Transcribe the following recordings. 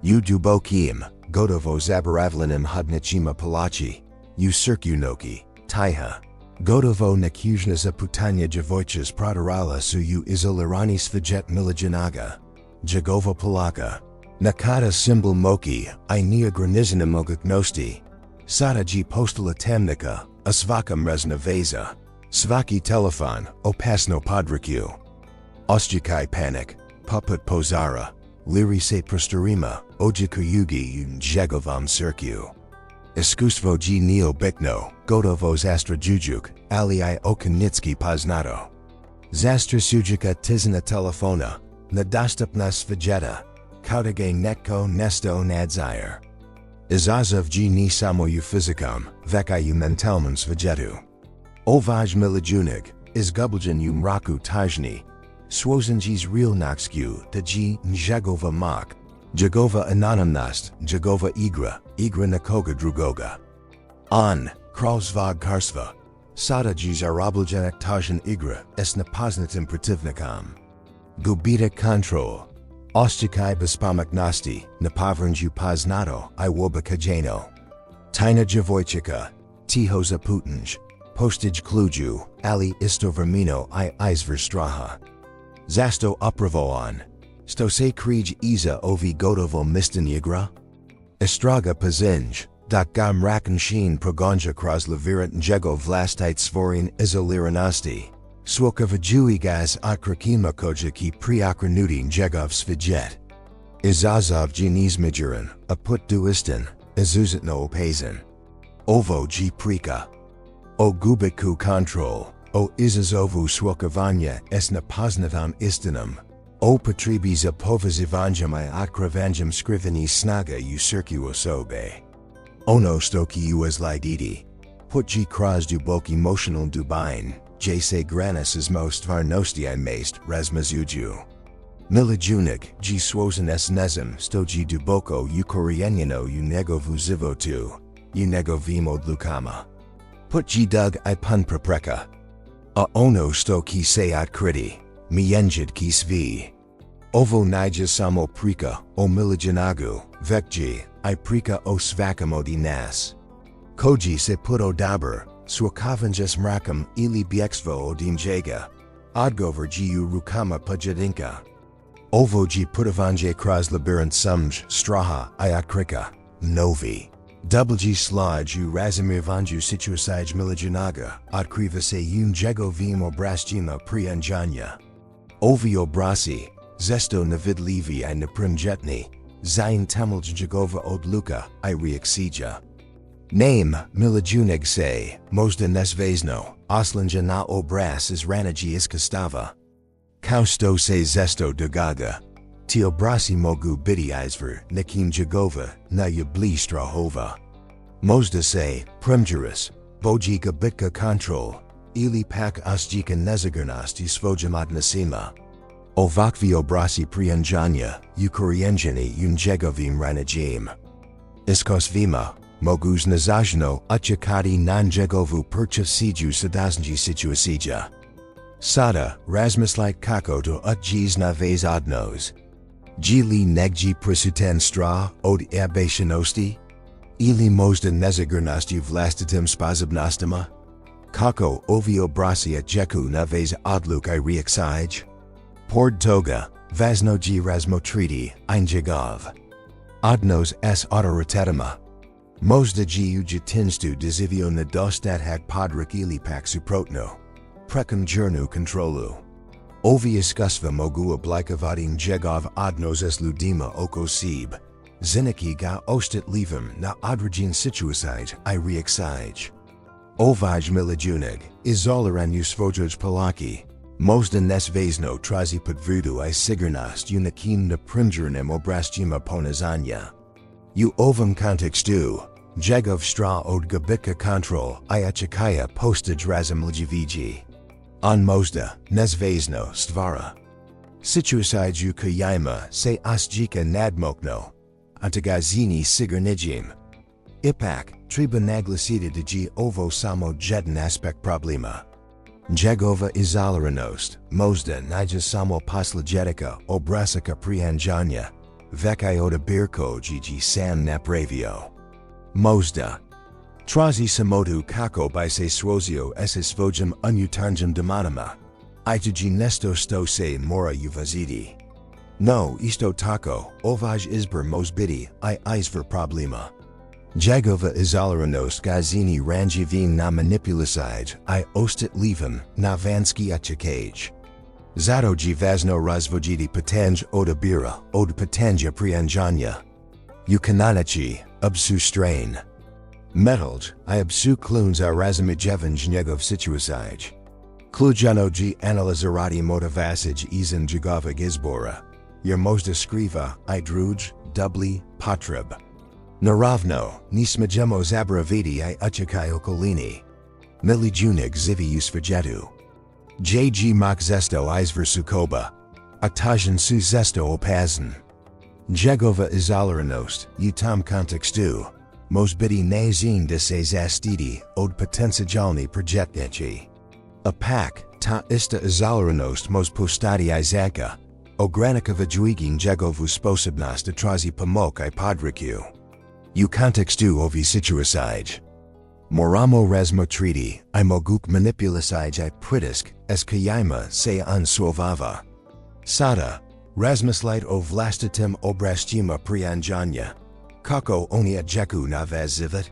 U dubokim, gotovo zaboravljenim hudnicima palachi, u cirkunoki, taiha. Gotovo nakuzna zaputania Djevojčica prodarala su u izolirani svijet Milijunaga. Jegova Polaka. Nakada symbol moki, I neogranizanim moguknosti. Sada ji postala temnika, a svaka mrezna veza. Svaki telefon, opasno podriku. Osjećaj panik, poput pozara. Liri se prostorima, ojika yugi un jegovom cirku. Iskustvo ji neobikno, gotovo zastra jujuk, ali I okanitski poznato. Zastra sujika tizna telefona, nedostupna svijeta, kautage netko nesto nadzire. Izazov ji ni samo u fizikom, veka u mentalnom svijetu. Ovaj Milijunaš, izgubljen u mraku tajni, swozenji's real naksku da ji njegova mak. Jegova anonymnost, Jegova igra nakoga drugoga. On, kralsvog karstva. Sada ji zarabljenak tajan igra, es nepoznatim protivnikom. Gubita control. Osjećaj bespamaknosti, nepovrnju poznato, I wobakajeno. Tajna Djevojčica, tiho zaputanj. Postage kluju, ali isto vermino I izverstraha. Zasto upravoan. Sto se krij iza ovi gotovo mistanjegra? Estraga pazinj, dok ga mrakensheen progonja kroz lavirant njegov vlastite svorin izoliranosti. Swokavajui gaz akrakima koja ki priokranuti njegov svijet. Izazov jinizmajuran, a put duistan, izuzitno opazan. Ovo ji prika. O gubitku control, o izazovu swokavanya es nepoznatom istanum. O potribi za povezivanjem I otkrivanjem skriveni snaga u cirku osobe. Ono stoki u izliditi. Put ji kroz dubok emotional dubine, j se granis is most varnosti I maist razmazuju. Milijunaš, ji swozen es nezem sto ji duboko u korienjeno u negovu zivotu, u negovim odlukama. Put ji dug I pun prepreka. A ono sto ki se otkriti, mijenjid ki svi. Ovo nija samo prika, o Milijunagu, vekji, I prika o svakamo di nas. Koji se puto daber, swakavanjas mrakam ili bjekstvo odin jega. Odgover ji u rukama pajadinka. Ovo ji putavanje kroz labirint sumj straha I otkrika, novi. Double slaj u razumivanju situasij Milijunaga, otkriva se un jegovim obrasjima prianjanja. Ovi obrasi, zesto navidlivi I naprimjetni, zain temilj jegova odluka I reaksija. Name, Milijunaš se, možda nesvezno, oslanja na obraz iz ranaji iskastava. Kausto se zesto dogaga. Ti obrasi mogu biti izver, nekim jegova, na jubli strahova. Možda se, primjuris, bojika bitka control, ili pak osjika nezagrnost u svojim odnosima. Ovakvi obrasi prianjanja, u korienjeni un jegovim ranajim. Iskosvima, mogu znazažno očekati non jegovu perčasiju sadaznji situasija. Sada, razmislit kako do utjiz na vez odnos. Jili negji prisutan stra od abatianosti? Ili možda nezagrnosti vlastitim spazobnostima? Kako ovi obrasi jeku na vez odluk I reaksij? Pord toga, vazno ji razmotriti, ein jegov. Odnos s autoritatima. Možda ji ujitinstu dizivio nedostat hak podrik ili pak suprotno. Prekam jurnu kontrolu. Ovi iskusva mogu oblikavatin jegov odnos s ludima oko sib. Ziniki ga ostat livim na odrogin situasij I reaksij. Ovaj Milijunaš, izoliran u svojoj polaki. Možda nesvezno trazi podvrdu I sigurnost u nekim naprimjeranim obrasjima ponazanja. U ovom kontekstu, jegov stra od gubitka control I očekaya postage razumljiviji. On možda, nesvezno stvara. Situasij u kojima se osjika nadmokno. Antagazini sigurnijim. Ipak, treba naglasiti da ji ovo samo jedan aspekt problema. Njegova izoliranost, možda nija samo posljedica obrasaka prianjanja, vek iota birko gigi san napravio. Mozda. Trazi samotu kako by se swozio esis vojum unutanjum demanima. Itugi nesto sto se mora uvazidi. No isto tako, ovaj izber mozbidi I izver problema. Jagova izolaranost gazini ranjivin na manipulasij I ostit levim na vanski achakaj. Zadoji vazno razvojidi patanj odabira od patanja prianjanya. Ukananachi, absu strain. Metalj, I absu kluns a razimijevanj njegov situasij. Klujanoji analizarati motivasij izan jagova gizbora. Jer možda skriva I druj, dubli, potreb. Naravno, nismajemo zabravidi I uchakaj okolini. Milijunaš zivi usvajetu. JG mak zesto izver sukoba. Aktajan su zesto opazan. Jegova izolaranost, utam kontekstu. Mozbidi nazin de se zastidi od potencijalni projektnechi. Apak, ta ista izolaranost mos postadi izanka. Ogranikova dźwigin jegovu sposobnost atrazi pomok I podriku. U kontekstu ovi situasij. Moramo razmotriti I moguk manipulasij I pritisk es kajima se unswovava. Sada, razmislit o vlastitim obrastima prianjanya. Kako oni adjeku na vazivit?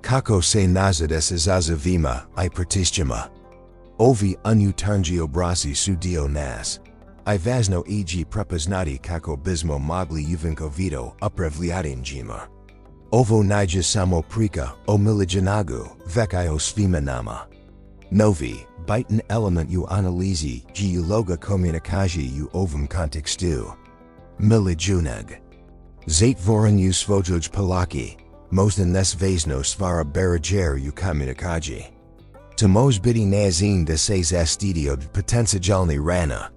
Kako se nazad es izazavima I pratisjama. Ovi unutanji obrasi su dio nas. I vazno eg prepoznati kako bismo mogli uvinko vito upravliatinjima. Ovo nija samo prika o milijanagu vek io svima nama. Novi, bitan element u analizi gi uloga komunikaji u ovom kontekstu. Milijunag. Zatvoren u svojoj palaki, možda nes vezno stvara barajer u komunikaji. To mozbidi nazin de se zastidi od potencijalni rana.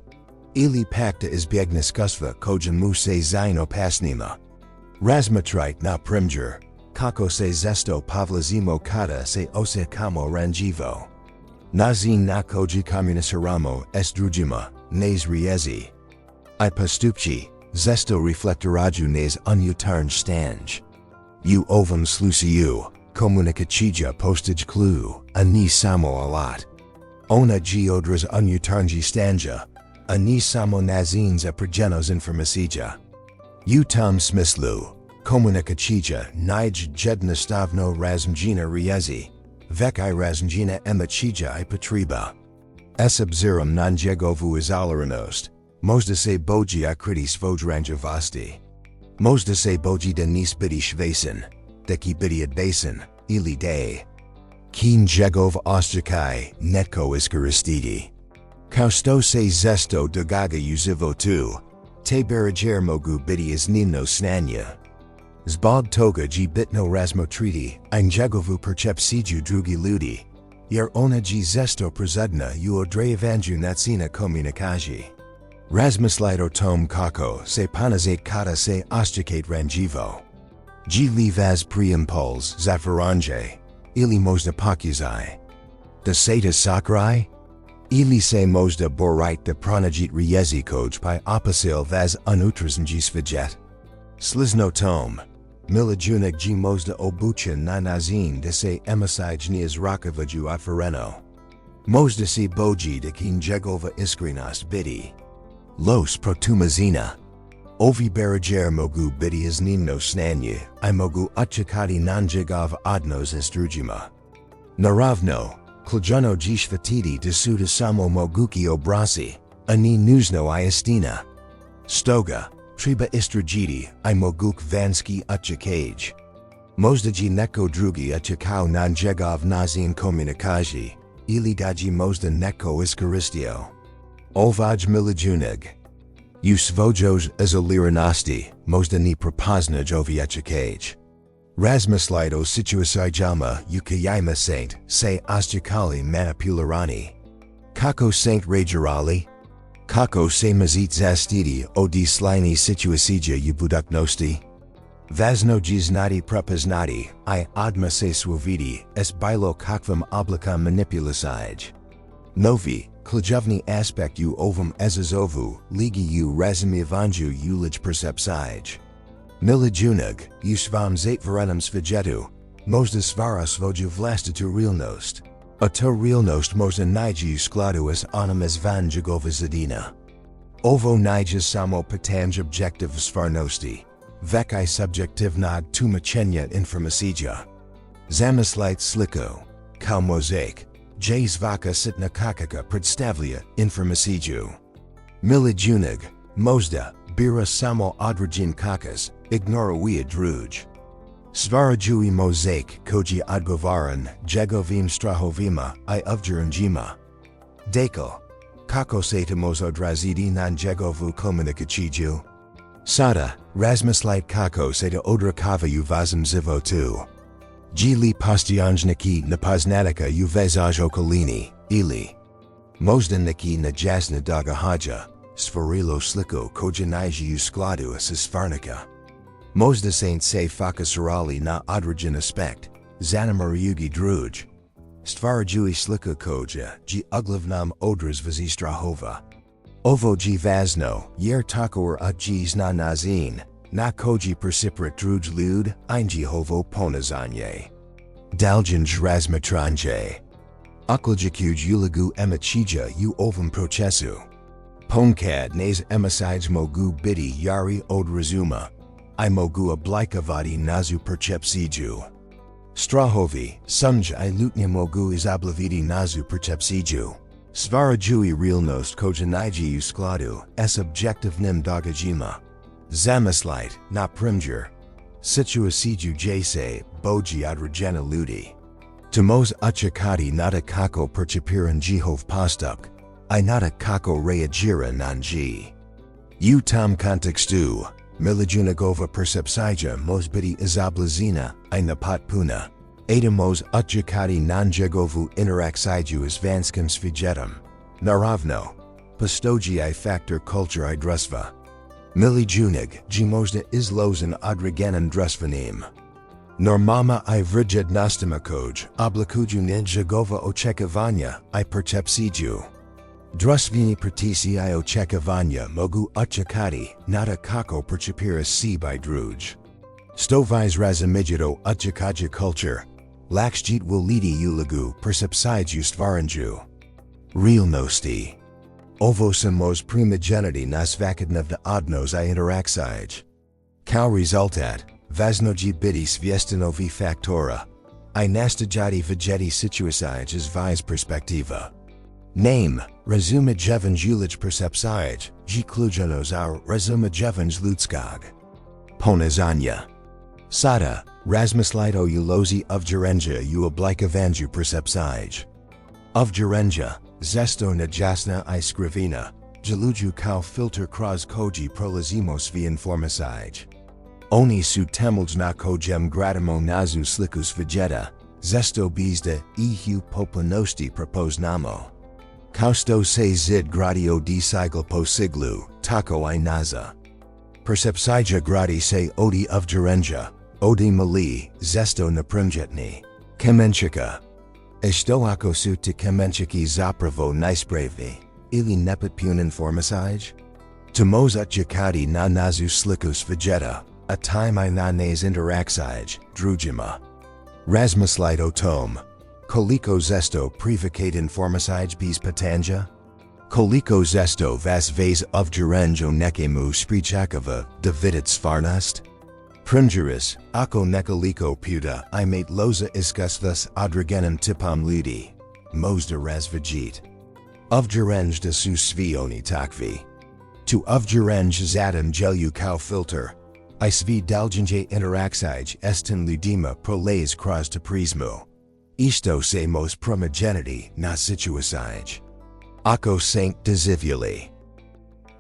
Ili pakta izbjegniskustva kojan mu se zain opasnima. Razmatrite na primjer, kako se zesto pavlazimo kada se osekamo ranjivo. Nazin na koji komunisaramo es drugima, nes riezi. I postupci, zesto reflektoraju nes unutarnj stanj. U ovom slučaju, komunikachija postaj clue, ani samo alat. Ona gi odraz unutarnji stanja, ani samo nazin za pregenos informacija. U tom smislu, komunikachija nij jednostavno razmjena riezi, vek I razmjena emachija I potreba. Es obzirom na njegovu izolaranost, možda se boji I kriti svojranjavosti. Možda se boji da nisbidi švesin, da ki bidi adbasin, ili de. Ki njegov ostakaj netko iskoristiti. Kao sto se zesto dogaga uzivotu, te barajer mogu bidi iznimno snanja. Zbog toga gi bitno razmotriti I njegovu percepciju drugi ljudi, jer ona gi zesto prizadna u odrajevanju nacina komunikaji. Razmislit o tom kako se panazate kada se ostakate ranjivo. Gi li vaz priimpuls zafaranje, ili možda pokuzai. Da seta sakrai? Ili se možda borit da pronajit riezi koj pi opasil vaz unutrazanji svajet. Slizno tom, milijunag gi možda obuchan na nazin da se emasij niz rakavaju otvoreno. Možda si boji da ki njegova iskrenost bidi. Los protumazina. Ovi barajer mogu bidi iznimno snanje, I mogu uchakati nanjegov odnos istrujima. Naravno, ključno gi shvatiti da su da samo moguki obrasi, ani nuzno I istina. Stoga, treba istrujiti I moguk vanski uchakaj. Možda gi neko drugi uchakao nanjegov nazin komunikaji, ili da gi možda neko iskoristio. Ovaj milijunag. U svojoj izoliranosti, možda ni prepoznaj ovi uchakaj. Razmislit o situasijama u kajima saint se ostakali manipularani. Kako saint regerali? Kako se mazit zastidi o dislini situasija u buduknosti? Vazno znati prepoznati I odma se svovidi es bilo kakvam oblikam manipulasij. Novi, klajovny aspect u ovum ezazovu, ligi u razumiewanju ulij percepcije. Milijunaš, usvam zatvorenom svijetu, možda stvara svoju vlastitu realnost. A to realnost možda nađe u skladu s onom izvan njegova zidina. Ovo nađe samo pitanje objektiv stvarnosti, već I subjektivnog tumačenja informacija. Zamislit sliko, kao mozaik, je svaka sitna kakaka predstavlja informaciju. Milijunaš, možda, bira samo određen kakas, ignoruje druge. Stvaraju mozaik koji odgovaran njegovim strahovima I ovjerenjima. Dakle, kako se mož odraziti na njegovu komunikaciju? Sada, razmislit kako se odrakavaju vazem životu. Li postojanjniki nepoznatka u vezaj okolini, ili možda neki nejasna događaja, stvorilo sliko koje nađe u skladu s stvarnika. Možda se fokusirali na određen aspekt, zanemarujugi druge. Stvaraju sliko koje uglavnom odrazvazi strahova. Ovo vazno, jer takor zna nazin, na koji perciprat druge lud, njihovo ponazanje. Daljanj razmatranje. Okljakuj uligu emacija u ovom procesu. Ponkad nas emasides mogu biti yari od razuma. I mogu oblikavati nazu percepciju. Strahovi, sunj I lutnje mogu izoblaviti nazu percepciju. Stvaraju realnost koja nađe u skladu s objektivnim događajima. Zamislit, na primjer, situaciju se boji određena ljudi. Tamos uchakati nada kako percipiran njihov postup, I nada kako reagiran na njih. U tom kontekstu, Milijunašova percepcija može biti izoblazena I nepotpuna. Adamos uchakati na njegovu interakciju s vanskim svijetom. Naravno, postoji faktor kulture I društva. Milijunaš možda izložen određenim društvenim normama I vrijednostima koje oblikuju njegova očekivanja I percepciju. Društveni pritisci I očekivanja mogu uchakati nada kako percipira si by druge. Stoviz razumijito uchakaja culture, lakšjit voliti uligu percepciju stvaranju. Realnosti. Ovo samo primogenity nas vakadnevna odnos I interakcije. Kao rezultat, vaznoji biti svjestanovi faktora, I nastajati vegeti situacije iz perspektiva. Name, razumijevanj ulij percepcije, ključno za razumijevanj ljudskog ponazanja. Sada, razmislito ulozi ovjerenja u oblikavanju percepcije. Ovjerenja, zesto nejasna I skrivena, luju kao filter kroz koji prolazimo svi informacije. Oni su temelj na kojem gradimo nazu sliku svijeta, zesto bizda ih populanosti prepoznamo. Kao sto se zid gradio di sigl po siglu, tako I naza. Percepcija gradi se odi ovjerenja, odi mali, zesto naprimjetni. Kamenchika. Esto ako su te kamenchiki zapravo najspravi, ili nepotpun informacije? Tamos uchakati na nazu sliku svijeta, a time I na nas interakcije, drugima. Razmislit o tom. Koliko zesto privakat informacije bez pitanja? Koliko zesto vas vaz ovjerenja nekemu spričakava davidit stvarnost? Primjeris, ako nekoliko puta I mate loza iskustvas odregenim tipom ljudi, možda razvijit. Ovjerenj da su svi oni takvi. Tu ovjerenj zatim jelju kao filter, I svi daljenje interakcije estin ljudima prolaz kroz te prizmu. Isto se mos primogenity na situacije. Ako sank dozivjeli.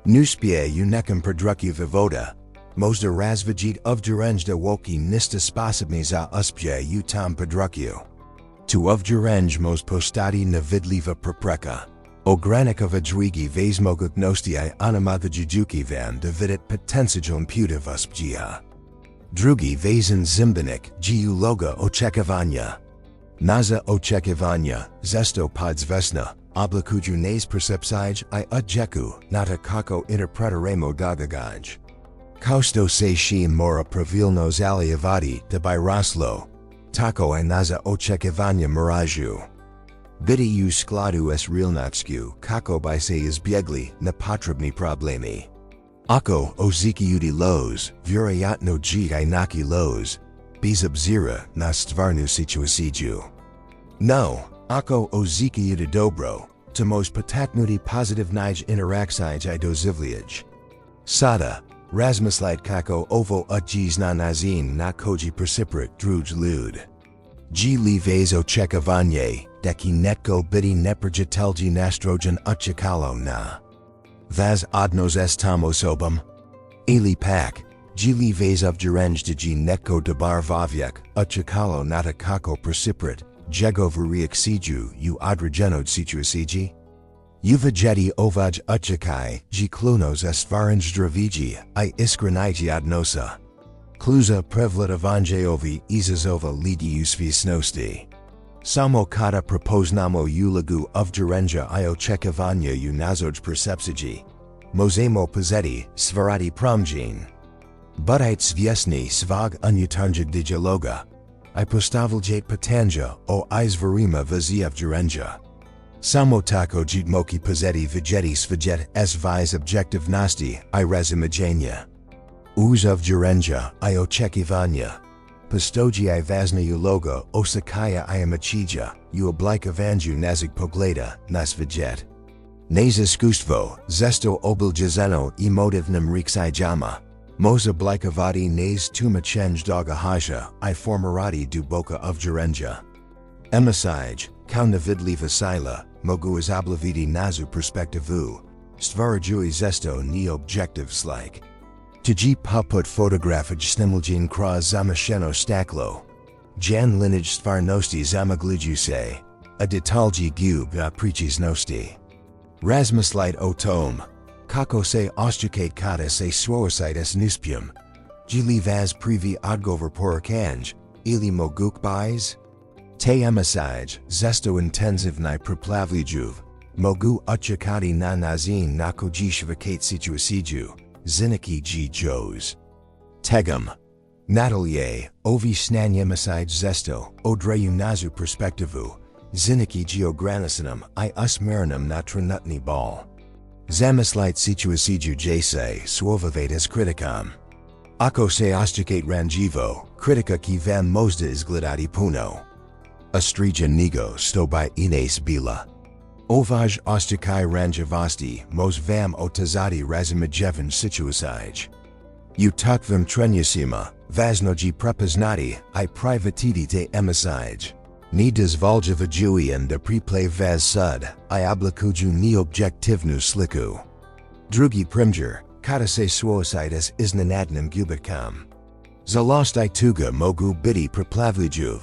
Nuspje u nekom području vivoda, možda razvijit ovjerenj da woki nista sposobni za uspje u tom području. Tu ovjerenj mos postati nevidljiva prepreka. Ogranikova drugi vaz mogućnosti I onamovijujuki van da vidit potencijaln puta uspjeha. Drugi vazan zimbenik uloga očekivanja. Naza očekivanja, zesto podzvesna, oblicuju nas percepsij I odjeku nata kako interpretaremo dogagaj. Kausto se shi mora pravilnos aliavati de biraslo, tako I naza očekivanja miraju. Biti u skladu s realnotsku kako bi se izbjegli nepotrebni problemi. Ako ozikiuti los, vjerojatno ji naki los, bez obzira na stvarnu situaciju. No, ako ozikiuti dobro, to most potaknuti pozitivnij interakcij I dozivljaj. Sada, razmislit kako ovo utjiz na nazin na koji preciprat druj lud. G lives očekivanje, deki netko biti neprojitelji nastrogen uchikalo na. Vaz odnos estamos obam. Ili pak, G lives objerenjdi netko debar vavjek, uchikalo nata kako preciprat, jegoveriak siju u odregenod situaciji. Uvajeti ovaj uchikai, G klunos estvaranj draviji I iskreniji odnosa. Kluza prevladavanjeovi izazova lidi usvisnosti. Samo kada propoznamo ulagu ovjerenja I očekivanja u nazoj percepsiji. Mozemo pozeti svarati promjin. Budite svjesni svog unutarnjeg dialoga. I postavljat pitanja o izvarima vzi ovjerenja. Samo tako moki pozeti vjeti svajet s objektivnosti I razimajanja. Uz ovjerenja I očekivanja. Postoji I vazna uloga osakaya I amachija u oblikavanju nazig pogleda na svajet. Nas iskustvo, zesto obilježeno emotivnim riksijama. Moza oblikavati nas tumachenj dogahaja I formarati du boka ovjerenja. Emasij, kao navidli vasila, mogu izoblaviti nazu perspektivu. Stvarajui zesto ni objective slik. Tji poput fotografij snimljin kra zamasheno staklo. Jan linaj stvarnosti zamagliju se. A detalji gub a prichiznosti. Razmislit o tom. Kako se ostukate kada se suicides nispum. Gili vaz privi odgovor porakanj, ili moguk bijs. Te emasij, zesto intenzivni preplavljuv. Mogu uchikati na nazin na kojishvakate situaciju. Ziniki G. Jos. Tegum. Natalie, ovi snanyemasij zesto, odreju nazu perspektivu, ziniki geogranisinum I usmarinum na trenutni bal. Zamislit situaciju jase suovavetas kritikam. Ako se ostukate ranjivo, kritika ki vam mozda izgledati puno. Ostrija nigo sto by ines bila. Ovaj ostukai ranjavasti mos vam otazati razimajevan situacij. U tukvam trenjasima, vaznoji prepoznati I privatiti te emasij. Ni dozvoljavajuian da preplay vaz sud, I oblikuju ni objektivnu sliku. Drugi primjer, kada se suicides iznenadnim gubitkam. Zalost I tuga mogu biti preplavljuv.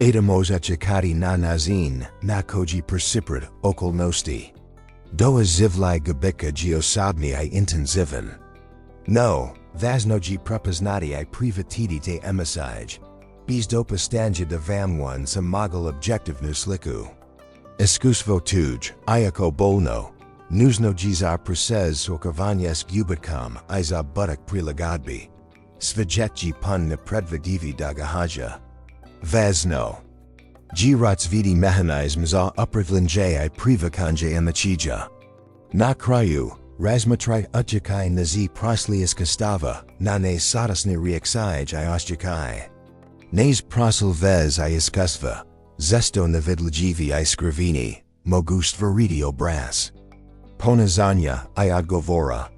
Adamos uchikati na nazin, na koji perciprat okolnosti. Doa zivli gubika geosobni I intenzivan. No, vaznoji prepoznati I privatiti te emasij. Bez dopastanja da vam sa magal objektivnu sliku. Iskustvo tuj, iako bolno. Nuznoji za procez sokavanjes gubitkam I za budak prilagodbi. Svajetji pun na predvidivi dagahaja. Vazno. Girotsvidi mehanizm za upravljanje I privakanje amachija. Na kraju, razmatri uchikai nazi proslias kastava, na ne sadasni reaksij I ostikai. Nas prosil vez I iskusva, zesto navidljivi I skrivini, mogu stvariti obraz. Ponazanja I odgovora.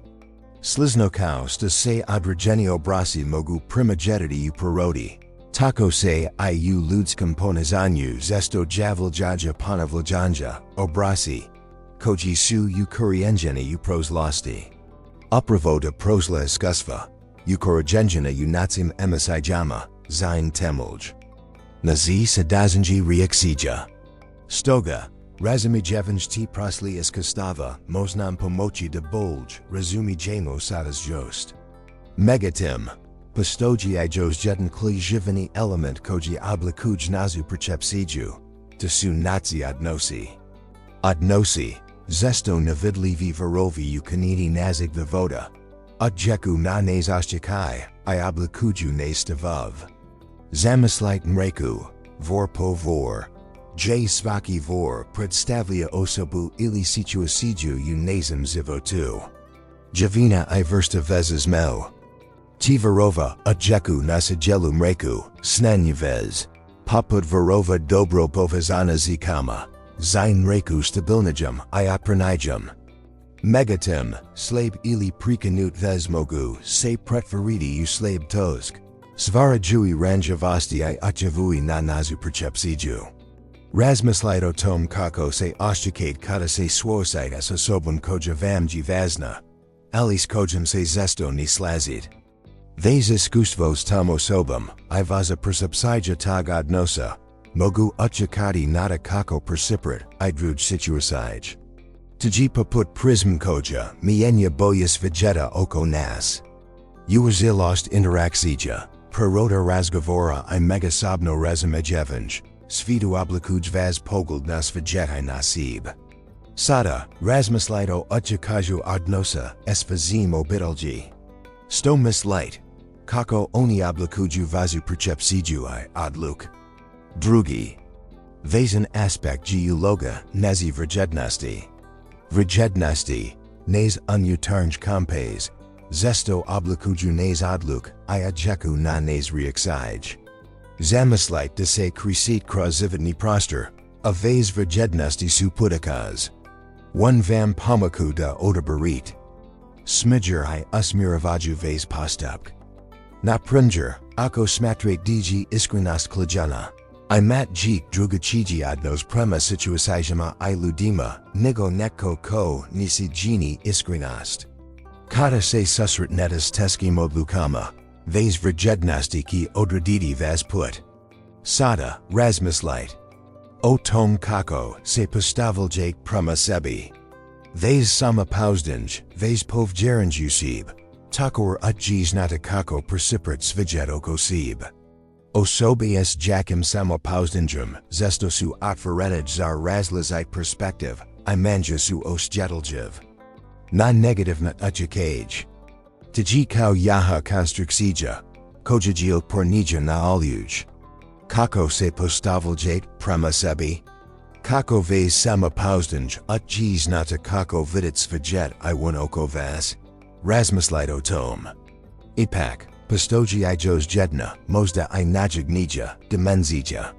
Sliznokao sta se određeni obrasi mogu primajetiti u prirodi. Tako se I u ljudskom ponazanju zesto javljaja ponavljanja, obrasi, koji su u korijenjeni u prozlosti. Upravo da prozla iskustva, u korijenjena u nacim emasijama, zain temulj. Nazi sadazanji reaksija. Stoga, razimijevanj ti prosli iskustava, moznam pomoći da bolj, razumijemo sadas jost. Megatim. Postoji I jos jedan klizivani element koji oblikuj nazu percepsiju, to su nazi odnosi. Odnosi, zesto navidlivi varovi ukanini nazig voda. Odjeku na nes oshchikai, I oblikuju nes stavov. Zamyslit mreku, vor po vor. J svaki vor predstavlia osobu ili situasiju u nazem zivotu. Javina I versta vezes meo. Tivarova, odjeku na sigelu mreku, snanju vez. Poput varova dobro povezana zikama. Zain reku stabilnijum I opranijum. Megatim, slab ili prekanut vesmogu, se pretvaridi u slab tosk. Svarajui ranjavasti I atjavui na nazu percepsiju. Razmislito tom kako se oshchikate kada se swositas osobun koja vamji vazna. Alis kojam se zesto ni slazid. Vez iskustvos tom osobum, I vaza percepsija tag odnosa. Mogu utjakati nada kako perciprat, I druj situasij. Tji poput prism koja, mienya boyas vegeta oko nas. Uazilost interaksija, priroda razgovora I megasobno razumejevanj, svitu oblikuj vaz pogled nas vegeta nasib. Sada, razmislito utjakaju odnosa, esfazim obitelji. Sto mislight, kako oni oblikuju vazu percepsiju I odluk. Drugi. Vezan aspekt geologa nazi vrijednosti. Vrijednosti, nes unutarnj kompaz, zesto oblikuju nes odluk, I odjeku na nes reaksij. Zamyslit da se krisit krozivitni prostor, a vez vrijednosti su putikaz. One vam pomaku da odabarit. Smidger I usmiravaju vez postupk. Napringer, ako smatrat dg iskrenost klajana. I mat jik drugachiji odnos prema situasijama I ludima, nigo neko ko nisi geni iskrenost. Kada se susret netas teski modlukama, vez vrijednosti ki odradidi vas put. Sada, razmislit. O tom kako se postavljate prema sebi. Vez sama pauzdanj, vez povjerenj usib. Takor utjiz nata kako perciprat svijet oko sib. Osobi s jakim samo pauzdanjum, zesto su otvorenij zar razlazit perspektiv, I manja su osjetljiv. Na negativna utjakaj. Tji kao yaha konstruksija, kojajil pornija na aljuj. Kako se postavljate prema sebi? Kako vez sama pauzdanj utjiz nata kako vidit svijet I won oko vas? Razmislito tom. Ipak. Postoji I jos jedna, možda I najignija, dimenzija.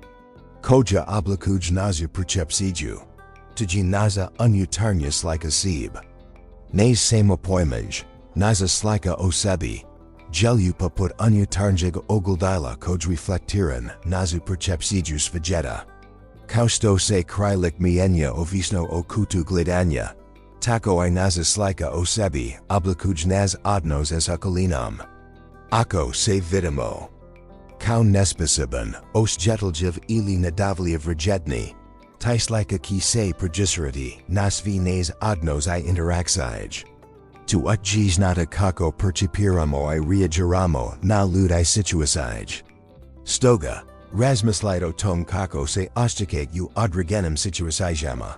Koja oblikuj naza percepsiju. Tji naza unutarnja slika sib. Nes samo pojmaj, naza slika o sebi. Jelju poput unutarnjeg ogledila koj reflektiran nazu percepsiju svijeta. Kausto se krilik mienya ovisno o kutu gledanja. Tako I naza slika o sebi, oblikuj naz odnos as okolinam. Ako se vidimo. Kao nespasiban, osjetljiv ili nadavljiv vrijedni. Tislika ki se prejisrati, nasvi nes odnos I interaksij. Tu utjiz nata kako percipiramo I reagiramo na ludi situasij. Stoga, razmislito tom kako se oshchikate u odregenim situasijama.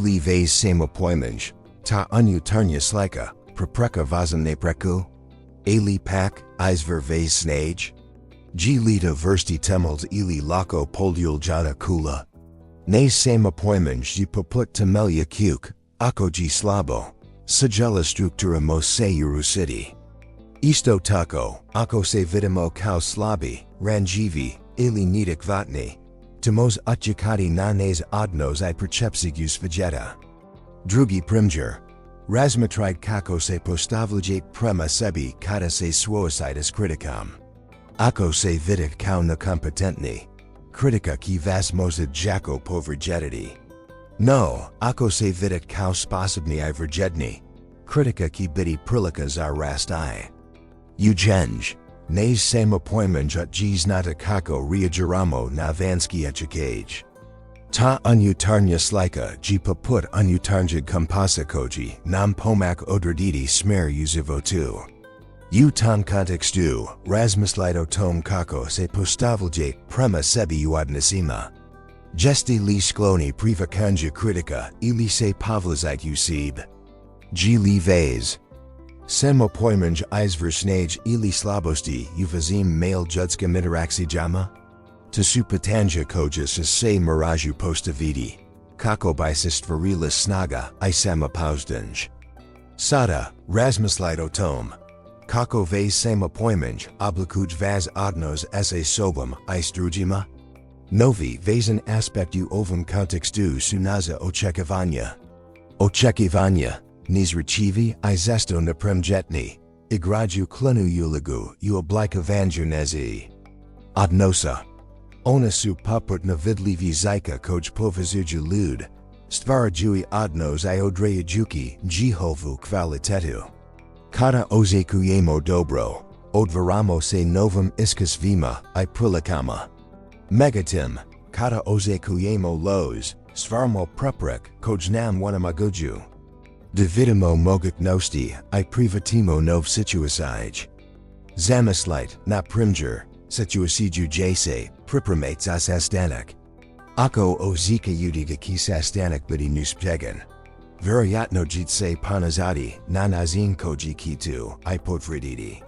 Li vez samo pojmaj, ta unutarnja slika, prepreka vazan ne preku. Ali pak, izver vez snage. Lita versti temels ili lako poljuljana kula. Nes sama pojmaj poput temelja kuk, ako slabo. Sigela struktura mo se urusiti. Isto tako, ako se vidimo kao slabi, ranjivi, ili nidik vatni. Temos utjakati na nes odnos I percepsiju svijeta. Drugi primjer. Razmatrit kako se postavljate prema sebi kada se swositas kritikam. Ako se vidik kao nekompetentni. Kritika ki vas možda jako povrijediti. No, ako se vidik kao sposobni I vrijedni. Kritika ki biti prilika za rast I. Ujenj. Nes samo pojmaj utjiz nata kako reagiramo na vanski utjakaj. Ta unutarnja slika poput unutarnjeg kompasa koji nam pomak odraditi smer u zivotu. U tom kontekstu, razmislito tom kako se postavljate prema sebi u odnosima. Gesti li skloni privakanja kritika ili se pavlazite usib. G li vase. Semo pojmanj izversnage ili slabosti ufazim mail judska mitaraxi jama? Tasupatanja kojas se miraju postavidi. Kako bisistvarilis snaga I sama pausdanj. Sada, razmislite o tom. Kako vase sama pojmanj oblikuj vaz odnos sa sobom I strujima? Novi vazen aspektu ovom kontekstu sunaza očekivanja. Očekivanja, nizrachivi I zesto napremjetni, igraju klenu uligu u oblikovanje odnosa. Ona su poput na vidlivi zika koj povazuju lud, stvarajui odnos I odrajujuki jihovu kvalitetu. Kada ozekujemo dobro, odvaramo se novom iskasvima I prilikama. Megatim, kada ozekujemo los, stvaramo preprek koj nam wanamaguju. Dividimo mogoknosti I privatimo nov situasij. Zamislite na primjer, situasiju jase, priprimates sastanak. Ako ozika udiga ki sastanak bidi nusptegan. Verjatno jitse panazadi nanazin koji kitu I potvrdidi.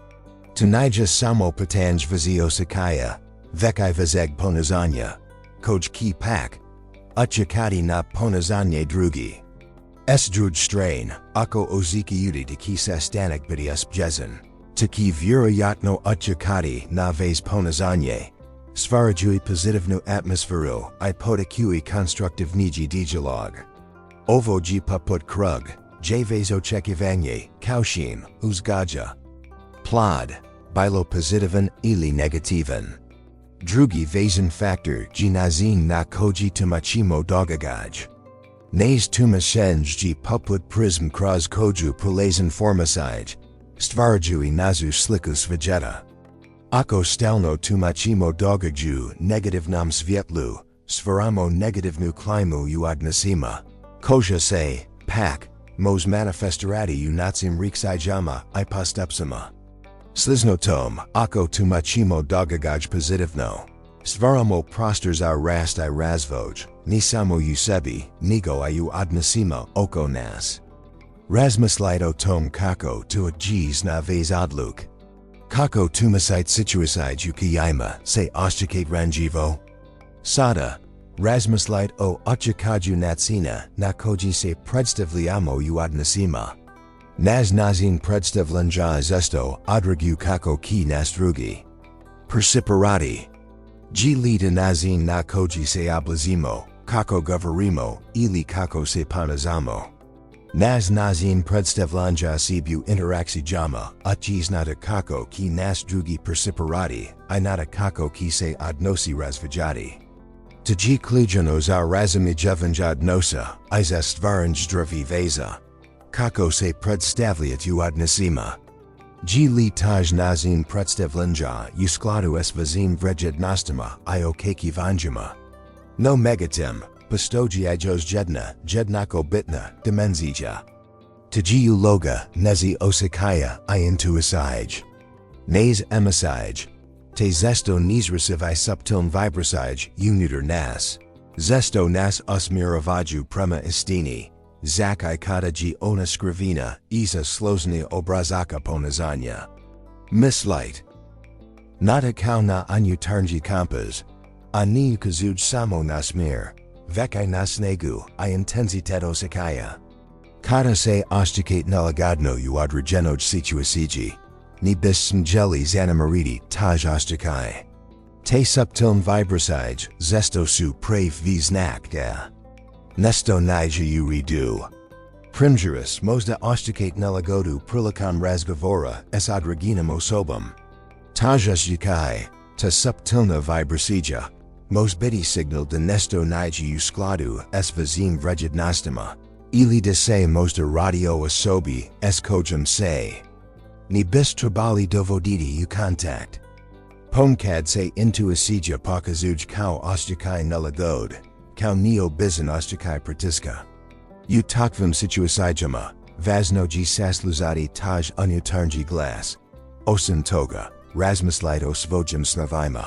Tunija samo patanj vazio sakaya, vekai vazeg ponazanya, koj ki pak, uchakati na ponazanye drugi. Druj strain, ako ozika udida ki sastanak bidi uspjezen. Taki verjatno uchakati na vaz ponazanye. Svarajui pozitivnu atmosferu I podakui konstruktivniji dialog. Ovo ji poput krug, jvaz očekivanje, kaushim, uzgaja. Plod, bilo pozitivan ili negativan. Drugi vazen faktor ji nazin na koji tumachimo dogagaj. Naz tumashenj ji poput prism kroz koju prolazen formasij. Stvarajui nazu slikus vegeta. Ako stalno tumachimo dogaju negativnam svietlu, svaramo negativnu klimu u odnosima. Koja se, pak, mos manifestarati u nacim riksijama I postupsima. Sliznotom, ako tumachimo dogagaj pozitivno. Svaramo prosters a rast I razvoj, nisamo u sebi, nigo I u odnosima oko nas. Razmislite o tom kako tuat na vaz odluk. Kako tumasite situasij ukiyama se oshchikate ranjivo. Sada, razmislite o uchakaju natsina na koji se predstavljamo u odnosima. Naz nazin predstavljanja zesto odragu kako ki nas drugi. Persiparati. G lita nazin na koji se oblazimo, kako govorimo ili kako se panazamo. Naz nazin predstavljanja sibu interaksijama, uchiznata kako ki nas drugi persiparati, I nata kako ki se odnosi razvijati. Taji klijanos za razumijevanja odnosa, I za stvaranj zdravi veza. Kako se predstavljat u odnosima. G li taj nazin predstavljanja u skladu s vazim vrednostima I očekivanjima. No megatim. Postojijos jednako bitna, dimenzija. Taji uloga, nezi osakaya I intuisij. Naz emisij. Te zesto nizrasivi subtiln vibrasij unuter nas. Zesto nas usmiravaju prema istini. Zak I kataji ona skrivina, iza sloznia obrazaka ponazanya. Mislight. Nata kao na anyutarnji kampas. Ani ukazuj samo nasmir. Vekai nasnegu I intensitet osakaya. Kada se oshchikate nalagadno u odrejenoj situasiji. Ni bis smjeli zanamariti taj oshchikai. Te subtiln vibrasij, zesto su prave vznak da. Nesto nija u redu. Primgerus mosda oshchikate nalagodu prilikan razgovora s odreginam osobom. Taj oshchikai, ta subtilna vibrasija. Mos biti signal de nesto nija u skladu s vazim vrednostima. Ili de se mosda radio osobi s kojum se. Ni bis trabali dovoditi u kontakt. Pomkad se intuisija pokazuj kao oshchikai nalagod, kao neo bizan oshchikai pratiska. U takvim situasijama, vaznoji sasluzati taj unutarnji glas. Osim toga, razmislite o svojim snavima.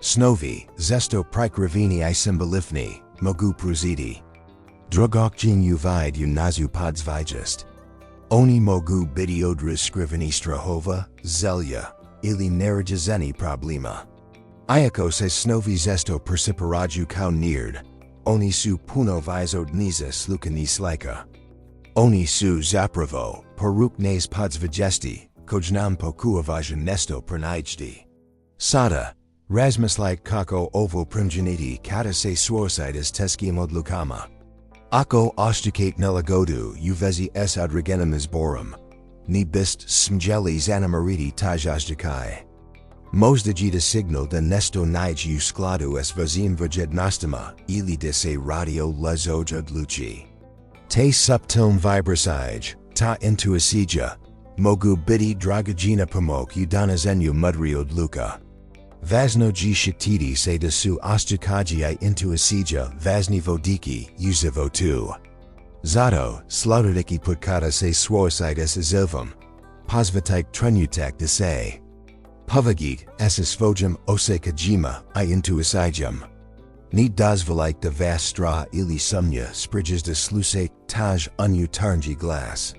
Snowy, zesto prikravini I symbolifni, mogu pruzidi. Drogokjin uvide unazu podzvijest. Oni mogu bidiodris skriveni strahova, zelja, ili nerajazeni problema. Iako se snowy zesto persiparaju kao nird. Oni su puno vizodniza slukani slika. Oni su zapravo, poruk nes podzvijesti, kojnam pokuavajan nesto pranijdi. Sada, razmislite kako ovo primgeniti kata se suicidas teskim odlukama. Ako ostikate nelagodu uvezi s adregenum izborum. Ni bist smjeli zanamariti tajazdikai. Mozdajita signal da nesto nij u skladu s vazim vjednostama ili de se radio lezoj odluči. Te subtilm vibrasij, ta intuisija, mogu biti dragajina pomok udanazenju mudri odluka. Vazno ji shatidi se da su ostakaji I intuisija vazni vodiki uzivo tu. Zato, slaudariki putkata se suicidas izilvum. Pozvatik trenutak de se. Pavagit s svojim osekajima I intuisijum. Ni dozvolite da vas stra ili sumnya spridges de sluse taj unutarnji glas.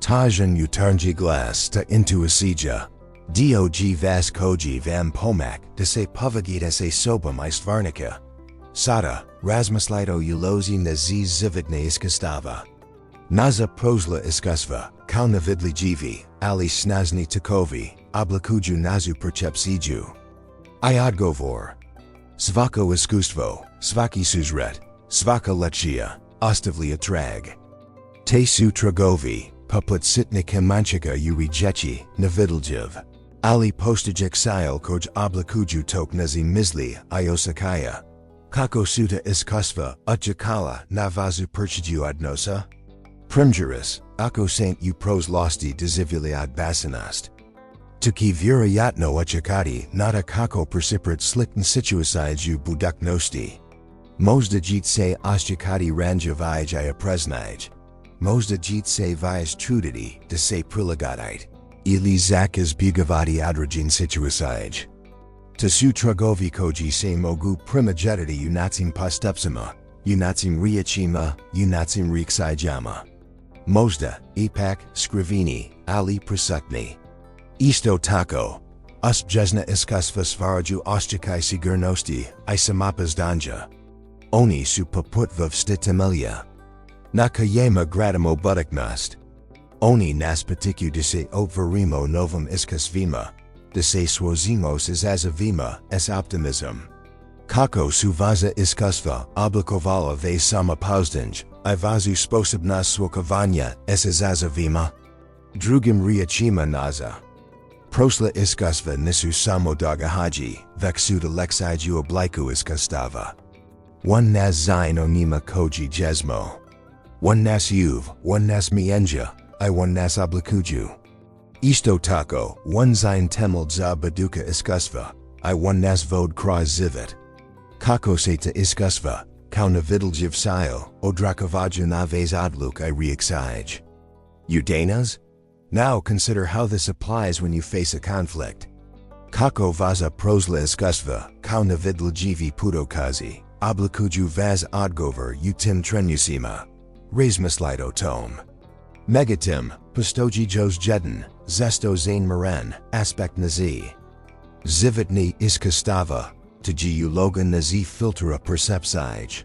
Taj unutarnji glas ta intuisija. Dog vas koji vam pomak da se pavagit se sobam I stvarnika. Sada, razmislito ulozi na zivitne iskastava. Naza prozla iskasva, kao navidli jivi, ali snazni takovi, oblakuju nazu percepciju. I odgovor. Svako iskustvo, svaki suzret, svaka lechia, ostavli atrag. Te su tragovi, poput sitnika manchika urijechi, navidljiv. Ali postajek sil koj oblakuju tok nazi misli I osakaya. Kako suta iskasva, utjakala na vazu perchiju odnosa? Primgerus, ako saint u pros losti deziviliad basinast. Tuki virayatno utjakati nata kako persiprat slikten situasiju budaknosti. Mozdajit se ostjakati ranjavij I apresnij. Mozdajit se vis truditi de se prilagadite. Ili zakas bugavati adrajin situasij. Tasu tragovi koji se mogu primajetiti unatsim postupsima, unatsim riachima, unatsim riksijama. Mozda, ipak, skrivini, ali prisutni. Isto tako. Ustjesna iskasva svaraju ostjakaj sigurnosti I samapazdanja. Oni su poputva vstitemilja. Na kajema gradimo budaknost. Oni nas patiku de se otvorimo novom iskasvima. De se swozimos izazavima s optimism. Kako su vaza iskasva oblikovala ve sama pozdanj, I vazu sposobna swokavanya s izazavima. Drugim riachima naza. Prosla iskasva nisu samo dagahaji, veksuda lexiju obliku iskastava. One nas zine onima koji jesmo. One nas uv, one nas mienja, I one nas oblikuju. Isto tako, one zine temel za baduka iskasva, I one nas vod kraz zivit. Kako se ta iskasva, kao navidljiv sil, odrakavaja na vez odluk I reexij. Udanas? Now consider how this applies when you face a conflict. Kako vaza prosla iskasva, kao navidljivi pudokazi, oblikuju vaz odgover utim trenusima. Razmislito tom. Megatim, postoji jos jeden, zesto zain maren, aspect nazi. Zivitni iskastava, tji uloga nazi filtera percepsij.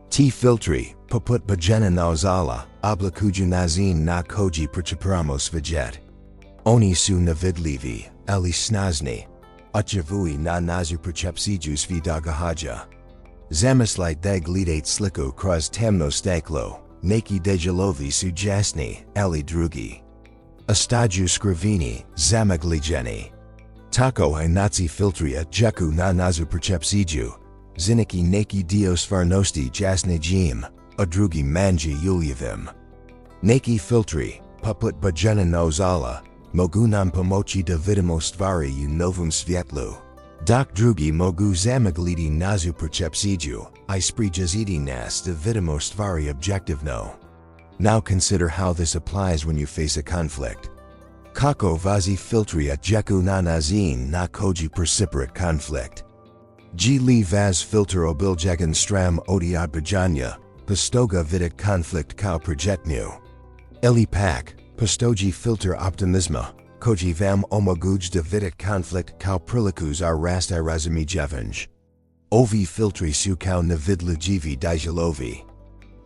T filtri, poput bajena nauzala, oblikuju nazin na koji percipramos vijet. Oni su navidlivi, eli snazni. Utjavui na nazu percepciju svidagahaja. Zamislite da glidate sliku kroz temno staklo. Neki dejelovi su jasni, eli drugi. Ostaju skrivini, zamaglijeni. Tako I nazi filtria jeku na nazu percepciju. Ziniki neki dio stvarnosti jasne jim, a drugi manji uljevim. Neki filtri, poput bajena nozala, mogu nam pomoći da vidimo stvari u novom svjetlu. Dok drugi mogu zamagliti nazu percepciju, I sprijaziti nas da vidimo stvari objectivno. Now consider how this applies when you face a conflict. Kako vazi filtria jeku na nazin na koji perciprat conflict. G li vaz filter obiljegan stram odi odbijania, postoga vidit konflikt kao projektnu. Eli pak, postoji filter optimisma, koji vam omoguj da vidit konflikt kao prilikus ar rast I razumi jevanj. Ovi filtri su kao nevidljivi dijelovi.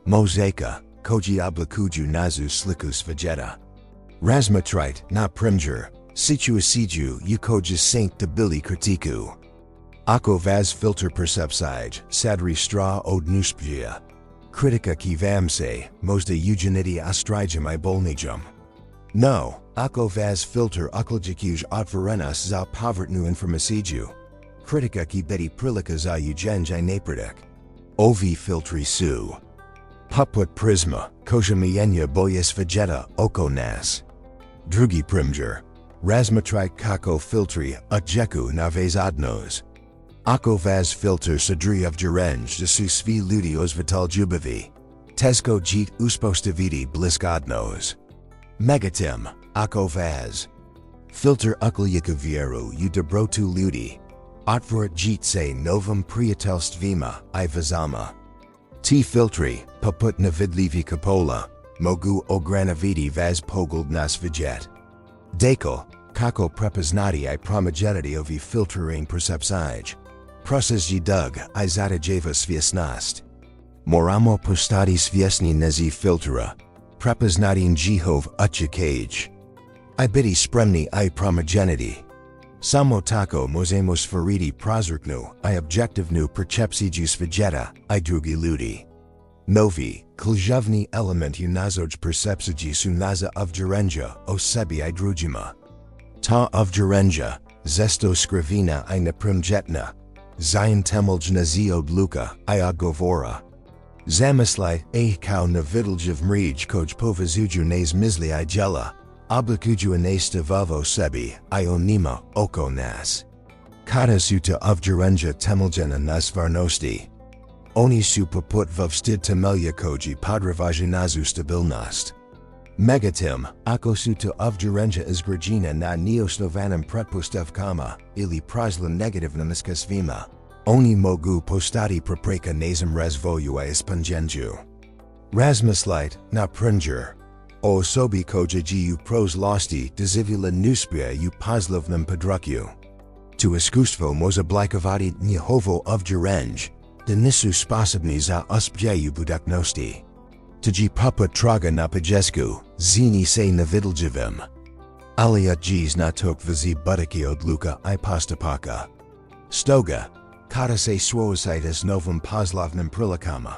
Mozaika, koji oblikuju nazu slikus vegeta. Razmatrite na primjer, situaciju u koji saint debili kritiku. Ako vaz filter percepsij, sadri stra od nuspija. Kritika ki vam se, možda ugeniti ostrijam I bolnijam. No, ako vaz filter uključuj otvorenost za povrtnu informaciju. Kritika ki beti prilika za ugenj I napredak. Ovi filtri su. Poput prisma, koja mijenja bojes vegeta oko nas. Drugi primjer. Razmatrite kako filtri utjeku na vaz odnos. Ako vaz filter sadri ovjerenj da su svi ljudi ozvitaljubivi. Tezko jit uspostaviti blisk odnos. Megatim, ako vaz. Filter uključuju vjeru u dobrotu ljudi. Otvorit jit se novom prijateljstvima I vazama. Ti filtri, poput nevidljivi kapola, mogu ogranaviti vaz pogled nas vijet. Dakle, kako prepoznati I promogenity ovi filtering percepsij. Prosesji dug I zada jeva svijesnost. Moramo postati svijesni nezi filtera, prepoznati njihov utjekaj. I biti spremni I promogenity. Samo tako možemo stvoriti prozirknu I objektivnu percepciju svijeta I drugi ljudi. Novi, ključni element u nazoj percepciji su naza ovjerenja o sebi I drugima. Ta ovjerenja, zesto skrivena I neprimjetna, zayin temeljna od luka I odgovora. Zamislite kao nevidljiv mrij koj povezuju nez misli I djela, oblikuju ne stavovo sebi I onima oko nas. Kada su ta ovjerenja temeljena na stvarnosti. Oni su poput vstid temelja koji podržavaju nazu stabilnost. Megatim, ako su ta ovjerenja izgrađena na neosnovanim pretpostavkama ili pražla negativnim iskustvima, oni mogu postati prepreka nazem razvoju I ispanjenju. Razmislite, na primjer, o osobi koji u prošlosti doživjela neuspjeh u pozitivnom području. Tu iskustvo može oblikovati njihovo ovjerenje, da nisu sposobni za uspjeh u budućnosti. Tji poput traga na pojesku, zini se nevidljivim. Ali utjiz na tok vizi budiki od luka I postupaka. Stoga, kada se suicides novom pozitivnim prilikama,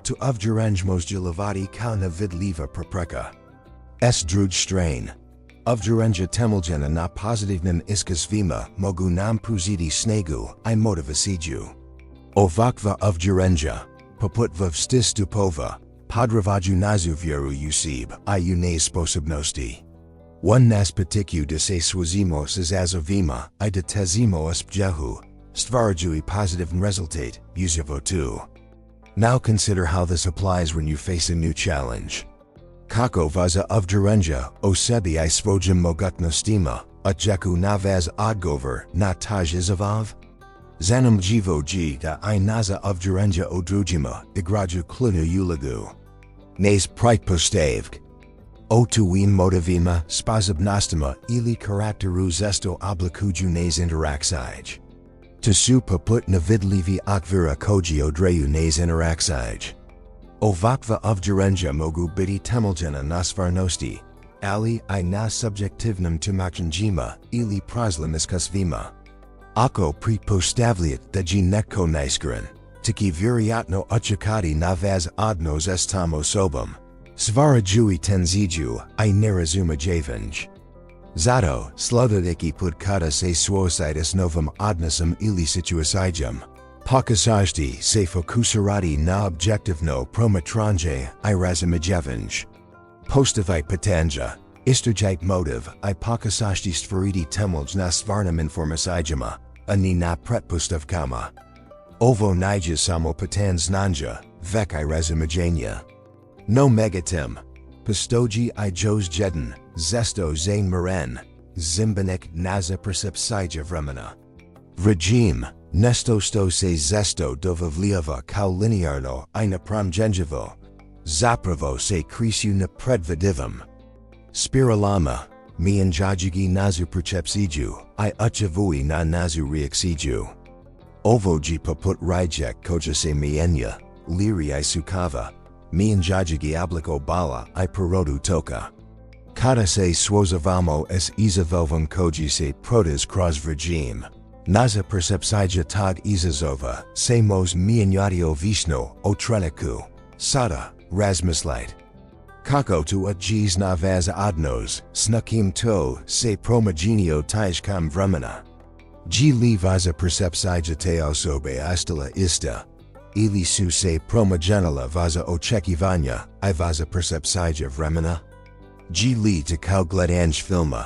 tu ovjerenje možljivati kao nevidljiva prepreka. S drugi strain. Ovjerenja temeljena na pozitivnim iskustvima mogu nam pružiti snegu I motivaciju. Ovakva ovjerenja, poput vstupova, podržavaju nazu vjeru u sebe I u nesposobnosti. One nas potiku da se swazimo s azovima I da tezimo uspjehu, stvaraju pozitivn rezultat, u životu. Now consider how this applies when you face a new challenge. Kako vaza ovjerenja o sebi I svojim mogutnostima, utjeku na vaz odgovor na taj izazov? Zanim Djevojčica I naza ovjerenja o drugima igraju ključnu ulogu. Nez pretpostavk. O tuim motivima, sposobnostima ili karakteru zesto oblikuju nez interakcij. To su poput nevidljivi okvira koji odreju nez interakcij. Ovakva ovjerenja mogu biti temeljena na stvarnosti, ali I na subjektivnim tumačenjima ili pražlim iskustvima. Ako pretpostavljat da ji neko neiskren, taki vjerojatno utjekati na vaz odnos s tom osobom. Stvaraju tenziju I nerazumijevanj. Zato, sljedeći put kada se suicides novom odnosom ili situacijom, pokušajte se fokusirati na objektivno promatranje I razumijevanj. Postavite pitanja, istražite motiv I pokušajte stvoriti temelj na stvarnim informacijama, ani na pretpostavkama. Ovo nije samo pitanje znanja, već I razumijevanja. No megatim. Postoji I jos jedan, zesto zain maren, zimbanek naza percepcija vremena. Regime, Nesto sto se zesto dovavliova kao linearno I napramjenjevo. Zapravo se krisu na predvidivam. Spiralama, mi njajigi nazu percepsiju, I uchavui na nazu reaksiju. Ovoji poput rijek koja se mijenja, liri I sukava, mi njajigi obliko bala I porodu toka. Kada se swozavamo s izavolvan koji se protas kroz regime. Naza percepcija tog izazova, se mos mijenjadio vishno, otreniku, sada, razmislight. Kako tu atjis na vaz odnos, snukim to, se promagenio tijskam vremena. G li vaza percepcija te osobe astala ista. Ili su se promagenala vaza očekivanja, I vaza percepcija vremena. G li te kao gledanj filma.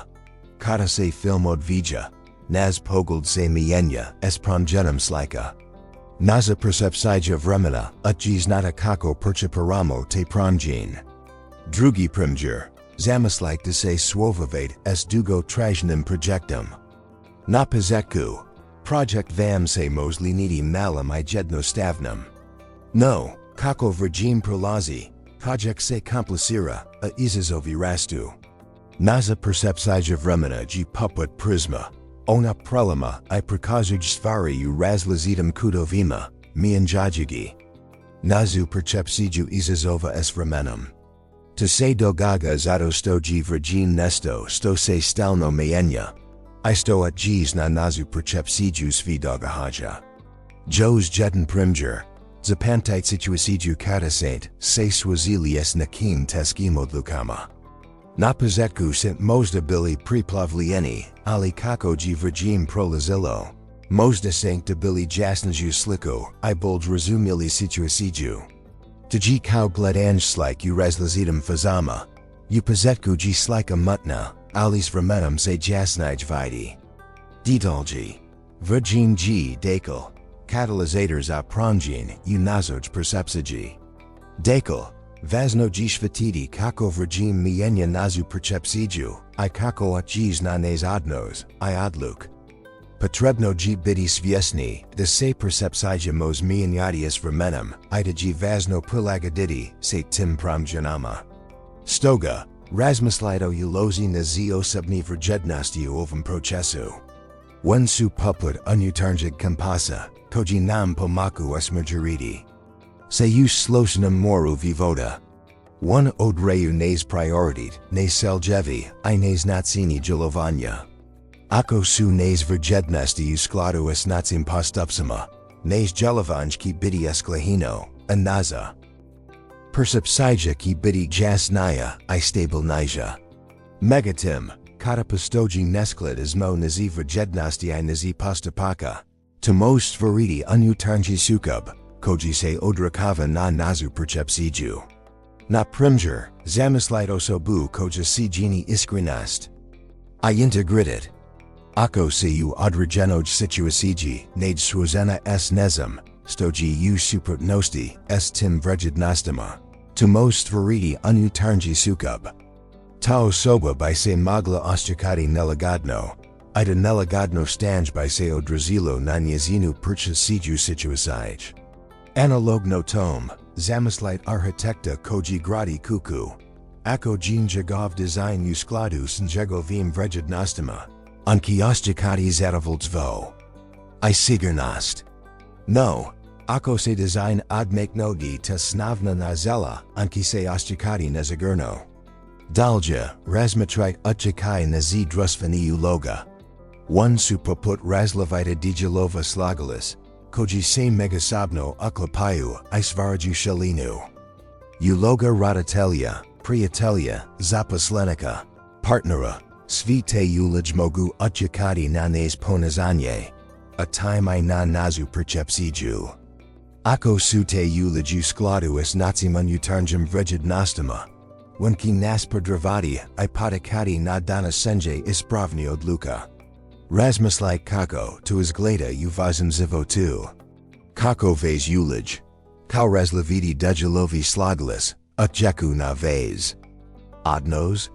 Kada se film odvija. Naz pogled se mijenja s promjenom slika. Naza percepcija vremena, utjis nata kako perceparamo te promjen. Drugi primjer, zamislik da se swovavate s dugo tražnim projektom. Na pozetku, projekt vam se mozli niti malam I jednostavnom. No, kako regime prolazi, projekt se komplicira, a izazovi rastu. Naza percepcija vremena G poput prisma. Ona prelama I prikazuj stvari u različitim kudovima, mijenjajigi. Nazu percepciju izazova s vremenom. To se dogaga zato sto G vragin nesto sto se stalno mijenja. I sto atjis na nazu percepciju svi dogahaja. Jos jedan primjer, zapantite situaciju kada se swazili s nekim teskimo odlukama. Na pozetku sent možda bili priplavljeni, ali kako G vragim prolazilo. Možda sank bili jasniju sliku, I bold razumili situaciju. Tji kao gledanj slik u različitim fazama. U pozetku G slika mutna, ali s vremenom se jasnij vidi. Detalji. Vragin G dekal. Catalizators a promjen u nazoj percepciji. Dekal. Vazno gishvatiti kako vragim mijenja nazu percepciju, I kako atjis na nez odnos, I odluk. Potrebno G biti svjesni, da se percepcija mos mijenjati s vremenom, I da G vazno prilagoditi se tim promjenama. Stoga, razmislito ulozi na z osobni vrijednosti u ovom procesu. One su poput unutarnjeg kompasa, koji nam pomaku usmjeriti. Se us slošnom moru vivoda. One odreju nez prioritet, ne seljevi, I nez nacini djelovanja. Ako su nez vrijednosti u skladu s nacim postupcima, nez djelovanj ki biti esklahino, a naza. Percepcija ki biti jasnaya, I stabilnija. Megatim, kada postoji nesklad izmo nazi vrijednosti I nazi postupaka. Tomo stvoriti unutarnji sukob. Koji se odrakava na nazu percepciju. Na primjer, zamislito sobu koja si geni iskrenost. I integritet. Ako se u određenoj situaciji ne swazena s nezam, stoji u suprotnosti s tim vrijednostima. Tomo stvoriti unutarnji sukob. Ta osoba by se mogla očekati nelagodno. I da nelagodno stanj by se odrazilo na njezinu percepciju situacij. Analogno tom, zamislit arhitekta koji gradi kuku. Ako njegov design u skladu s njegovim vrijednostima. Anki očekati zadovoljstvo. I sigurnost. No, ako se design odmaknogi ta snovna nazela, anki se očekati nezagrno. Dalje, razmatrit očekaj nazi drustveni uloga. One su poput razlevita djelova slogalis. Koji se megasobno uklapaju I svaraju shalinu. Uloga roditelja, prijatelja, zaposlenika, partnera, svi te ulij mogu očekati na nez ponazanje. A time I na nazu percepciju. Ako su te ulij u skladu s nacim unutarnjim vrijednostima. Wenki nas podravati I potakati na donosenje ispravni odluka. Razmislit kako to izgleda u vazem životu. Kako vez ulij. Kao razleviti djelovi slogalis, utjeku na vez. Odnos.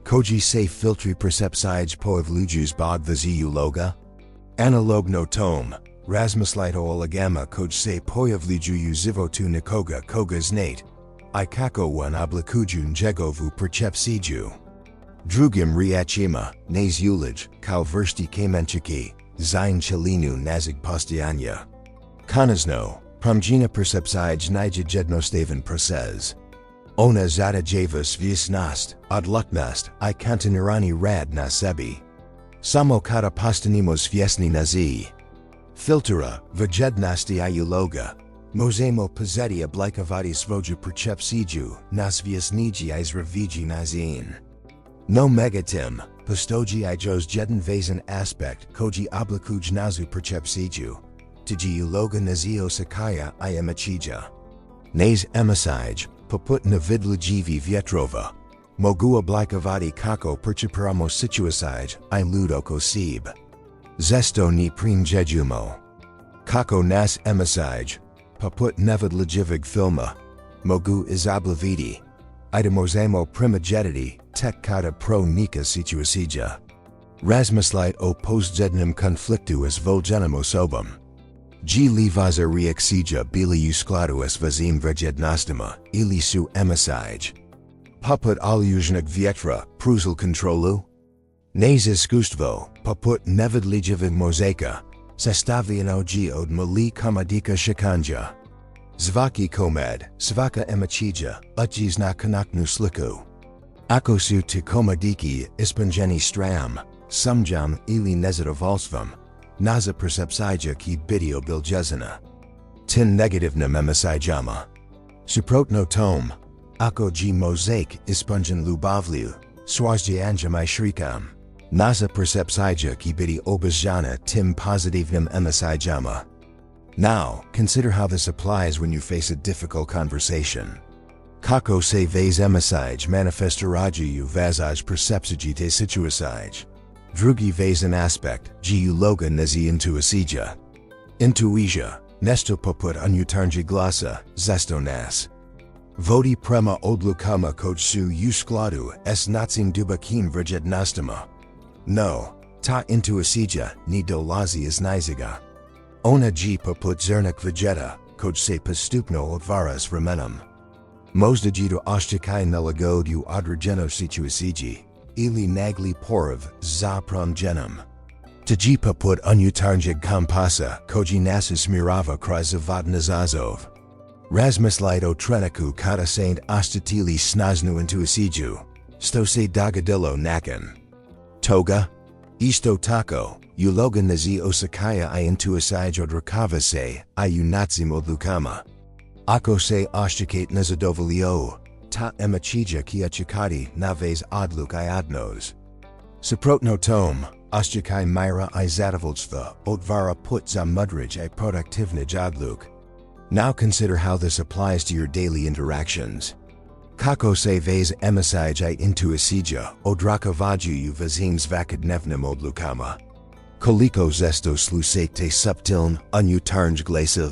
Koji se filtri percepcij poevlujus bog vazi uloga. Analogno tom, Razmislito oligama koj se pojavljuju životu nikoga koga znate. I kako one oblikuju njegovu percepciju. Drugim riječima, naz ulij, kao vrsti kamenčiki, zine chilinu nazig postojanja. Konozno, promjena percepcije jednostavan proces. Ona zada javus vjesnost, odlučnost I kontinuirani rad na sebi. Samo kada postanimos vjesni nazi. Filtera, vjednosti I uloga. Možemo pozeti oblikovati svoju percepciju nas vjesniji izraviji nazin. No megatim, postoji jos jedan vezan aspekt koji oblikuj nazu percepciju. Tiji uloga nazi osakaya I emachija. Naz emasij, poput na vidlujivi vjetrova. Mogu oblikovati kako percipiramo situacij I ludoko sebe. Zesto ni primjejumo. Kako nas emasij, poput nevidljivig filma. Mogu izoblaviti. Idemozamo primogetiti, tek kada pro nika situacija. Razmislite o postjednim konfliktu s voljenim osobom. G livaza reakcija bili uskladu s vazim vrednostima, ili su emasij. Poput aljužnog vjetra, pruzal kontrolu. Naz iskustvo, poput nevidljivig mozaika, sastavljeno od mali komadika shikanja. Zvaki komad, svaka emachija, utjis na konaknu sliku. Ako su te komadiki ispanjeni stram, sumjam ili nezadovoljstvom, naza percepcija ki bidio biljezana. Tin negativnim emasijama. Suprotno tom, ako g mozaik ispanjan lubavlju, swazjanjam I shrikam. Naza percepcija ki bidi obizjana tim positivnim emasijama. Now, consider how this applies when you face a difficult conversation. Kako se vaz emasij manifestaraju vazaj percepciji te situacij. Drugi vezan aspekt, g uloga nazi intuicija. Intuicija, nesto poput unutarnji glasa, zesto nas. Vodi prema odlukama kod su uskladu s nacim dubakim vrednostima. No, ta intuicija ni dolazi iz niziga. Ona g poput zernak vegeta, kod se postupno odvaras vremenom. Možda oshtakaj nalagodu određeno situaciji, ili nagli porov za promjenom. Tji poput unutarnjeg kompasa koji nas smirava kroz zavodnazazov. Razmislite o treniku kada saint ostatili snaznu intuiciju, sto se dogodilo nakon toga. Isto tako, uloga nazi osakaya I intuicij odrakava se I unacim odlukama. Ako se oshtakat nezadovolio, ta emachija ki chikati na vez odluk I odnos. Suprotno tom, oshtakai myra I zadovoljstva odvara put za mudrij I produktivnij odluk. Now consider how this applies to your daily interactions. Kako se vaz emasij I intuicija odrakavaju vazim zvakadnevnim odlukama. Koliko zesto slusek te subtiln unutarnj glasiv.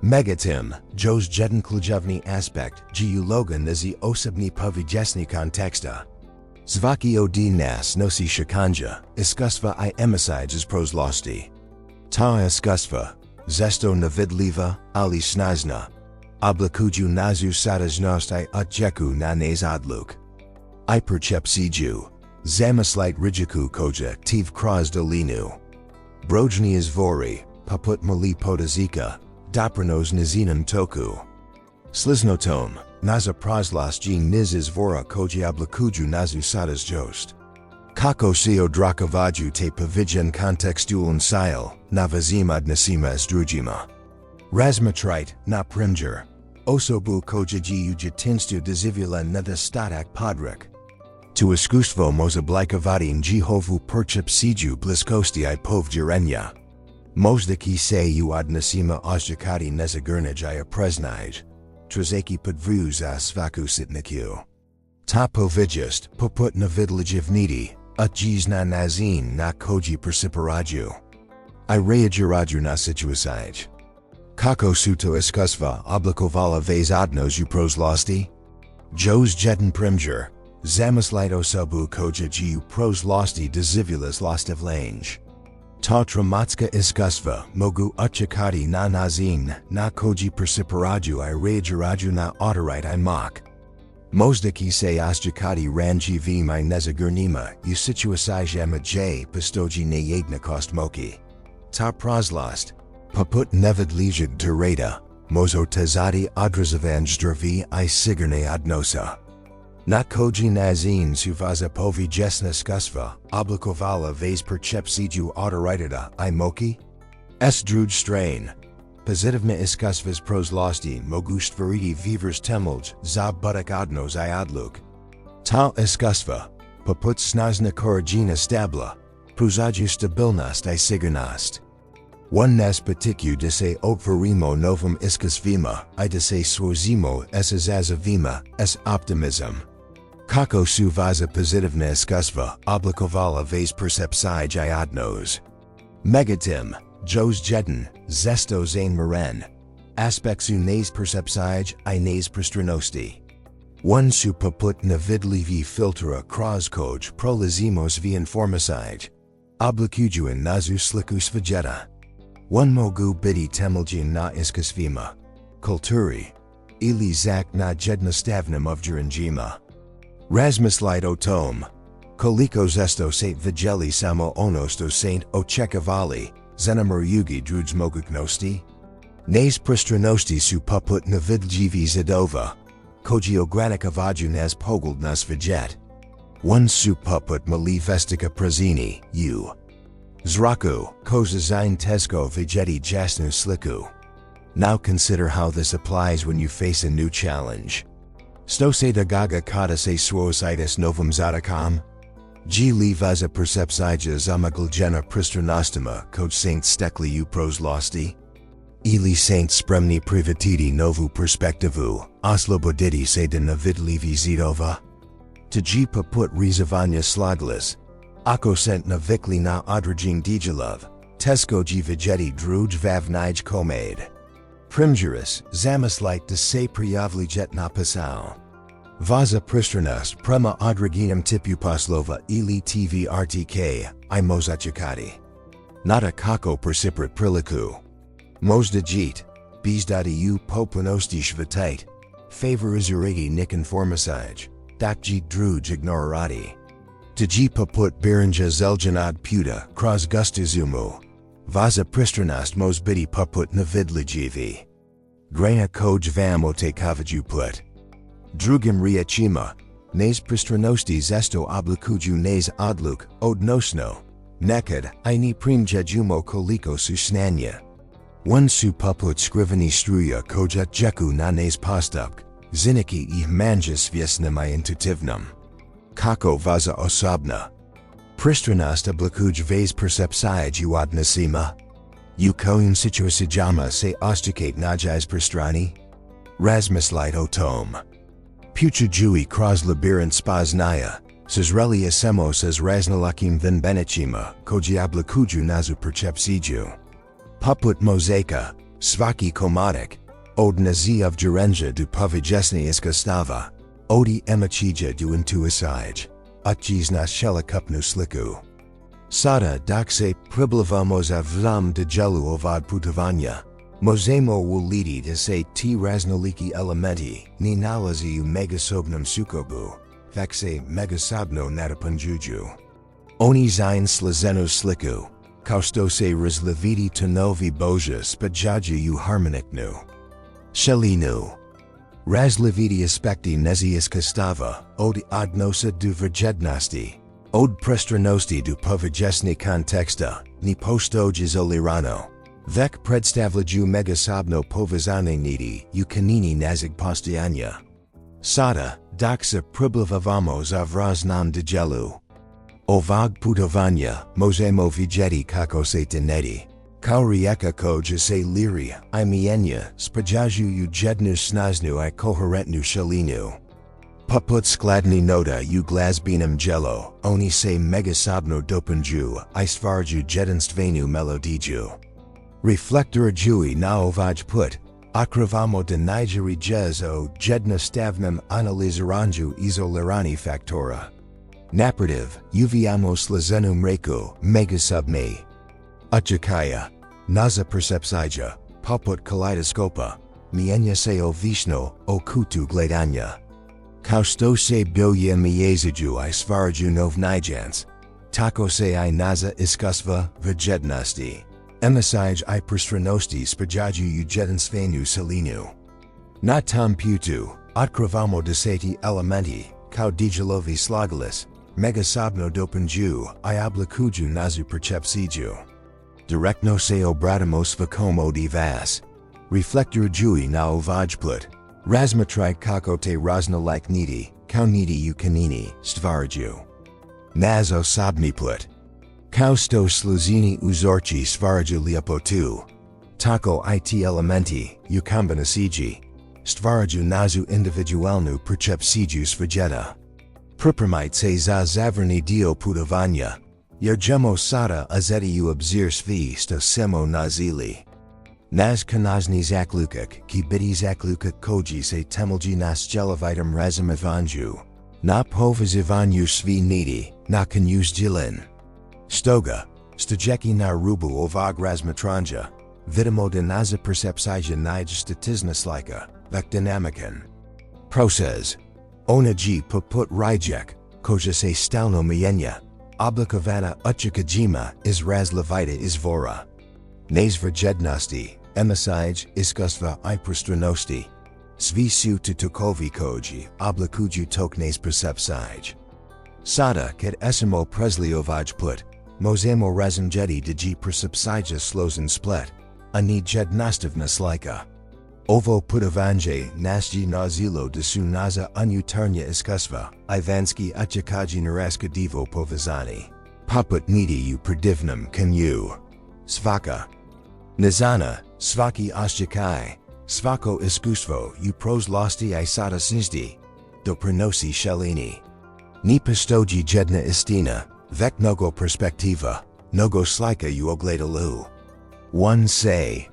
Megatim, jos jedan ključavni aspekt g uloga nazi osobni povijesni konteksta. Zvaki od nas nosi shikanja, iskustva I emasij iz prozlosti. Ta iskustva, zesto navidliva, ali snazna. Oblikuju nazu sadajnost I utjeku na naz odluk. I percepciju, zamislit rijiku koja tiv kroz dolinu. Brojni izvori, poput mali podazika, doprinos nazinan toku. Sliznotom, naza prozlost g niz izvora koja oblikuju nazu sadajnost. Kako se odrakavaju te povijen kontekstualn sil, na vazim odnosima s drugima. Razmatrite, na primjer. Osobu koja g ujitinstu dozivila nedostatak podrak. Tu iskustvo može oblikovati njihovu percepciju bliskosti I povjerenja. Možda ki se u odnosima oshtakati nezagrnij I preznij. Trzeki podvriju za svaku sitniku. Ta povidjost poput nevidljivniti, utjiz na nazin na koji percipiraju. I reagiraju na situacij. Kako su to iskustva oblikovala vaz odnos u prozlosti? Jos jedan primjer, zamislite osobu koja g u prozlosti dozivilas lostavlanj. Ta tramatska iskustva mogu uchakati na nazin na koji persiparaju I rejaraju na autorite I mok. Mozdaki se osjakati ranji v my nezagurnima u situasijama j pistoji ne jednakost moki. Ta prozlost. Poput nevid lijid durata, mozo tezati odrazavan zdravi I sigurne odnosa. Na koji nazin suvaza povijesna skusva, oblikovala vez percepciju autoritata I moki? S druge strain. Pozitivne iskusvas prozlosti mogu stvariti vivers temlj za budak odnos I odluk. Ta iskusva, poput snazna korigina stabla, pruzaju stabilnost I sigurnost. One nas patiku de se otvorimo novum iskusvima I de se swozimo s izazavima s optimism. Kako suvaza pozitivna iskusva oblikovala vez percepcij I odnos. Megatim, jos jeden, zesto zain maren. Aspektu nas percepcij I nas prostranosti. One su poput na vidlivi filtra krozkoj prolazimos v informacij. Oblikujuan nazu slikus vegeta. One mogu biti temeljin na iskusvima. Kulturi. Ili zak na jednostavnim ovjerenjima. Razmislite o tom. Koliko zesto saint vigeli samo onosto saint očekavali, zanamarugi druge moguknosti? Nas prostranosti su poput na vidljivi zidova. Koji ogranikavaju nas pogled nas viget. One su poput malifestika prazini, u. Zraku, koza zine tesko vigeti jasnu sliku. Now consider how this applies when you face a new challenge. Sto se dagaga kata se swositis novum zadakam? G livaza percepcija zamaglgena pristranostima kod saint stekli u prozlosti? Ili saint spremni privatiti novu perspektivu, osloboditi se de navidlivi zidova? Tji poput rizavanya slaglis. Ako sent na vikli na odrajing djelov, tesko ji vigeti druge vavnij komade. Primjuris, zamislite de se prijavlijet na pisao. Vaza pristranas prema odraginam tipuposlova ili tv rtk, I mozachakati. Nata kako persiprat priliku. Mozdajit, bizdati poplanosti shvatait. Favorizurati nikonformasij, dakji druge ignorarati. Tji poput beranja zeljanad puta kraz gustazumu. Vaza pristranast mozbiti poput na vidlijivi. Grana koj vamote kavaju put. Drugim riachima, nas pristranosti zesto oblikuju nas odluk, odnosno. Nekad, I ni primjejumo koliko su snanja. One su poput skriveni struja koja jeku na nas postupk, ziniki I manja svjesnima intuitivnum. Kako vaza osobna. Pristranost oblikuj vez percepcij u odnosima. U kojim situasijama se ostakate najaz pristrani? Razmislite o tom. Puchujui kroz labirint spaznaya, sazreli asemo saz raznalakim vin benechima, koji oblikuju nazu percepciju. Poput mozaika, svaki komodik, od nazi of jerenja du povijesni iskustava, odi emachija du intuisij, utjiz nas shelikupnu sliku. Sada dok se priblivamos a vlam de gelu ovad putavanya, mozemo wulidi de se ti raznoliki elementi, ni nalazi u megasobnum sukobu, vakse megasobno natapunjuju. Oni zine slazenu sliku, kausto se razlividi tonovi boja spajaji u harmoniknu. Shelinu. Razlividi aspekti nezi iskustava, od odnosa du vrjednosti. Od prestranosti du povijesni konteksta, ni postoj izolirano. Vek predstavlju megasobno povezane niti, u kanini nazig postojanja. Sada, dok se priblivavamos a vraz nam djelu. Ovog putovanja, mozemo vigeti kako se teneti. Kao rijeka koja se liri, I mijenja, spajaju u jednu snaznu I koherentnu shalinu. Poput skladni nota u glazbinam gelo, oni se megasobno dopunju, I stvarju jedinstvennu melodiju. Reflektorajui na ovaj put, okrivamo de nigeri jez o jednostavnim analizaranju izolirani faktora. Naprativ, uviamo slazenum reku, megasubme. Oczekaya, naza percepcija, poput kaleidoskopa, mienia se o vishno, o kutu gledania. Kao sto se bilje mieziju I stvaraju nov nijans. Tako se I naza iskustva vjednosti. Emisij I prstranosti spajaju u jedinstvenju selinu. Na tom putu, otkривamo deseti elementi, kao dijelovi slagalis, megasobno dopunju I oblikuju nazu percepciju. Direktno se obratamos vakomo di vas. Reflekturuju na ovajput. Razmatrai kako te raznolike niti, kao niti u kanini, stvaraju. Naz osobni put. Kao sto sluzini uzorchi stvaraju liapotu. Tako it elementi, u kombinaciji. Stvaraju nazu individualnu percepciju svijeta. Pripremite se za zavrni dio putovanja. Jergemo sada azeti u obzir svi sto semo nazili. Naz kanazni zaklukak ki biti zaklukak koji se temelji na stjelovitem razumivanju. Na povezivanju svi niti, na kanjuz jilin. Stoga, stojeki na rubu ovog razmatranja. Vidimo de naza percepcija nij statizna slika, vek dinamikan. Proces. Onaji poput rijek, koja se stalno mijenja. Oblikovana uchikajima iz razlevita izvora. Nez vjednosti, emisij iskustva I prstranosti. Svi su tutokovi koji oblikuju tok nez percepcij. Sada kad esimo presliovaj možemo razumjeti dji percepcija slozen splet, ani jednostivna slika. Ovo putovanje nasji nazilo desu naza unutarnja iskustva, Ivanski uchikaji naraska divo povezani. Poput niti u predivnom kanju. Svaka. Nizana, svaki oshchikai, svako iskustvo u prozlosti I sada snizdi. Doprinosi shelini. Ni postoji jedna istina, vek nogo perspektiva, nogo slika u ogledalu. One say.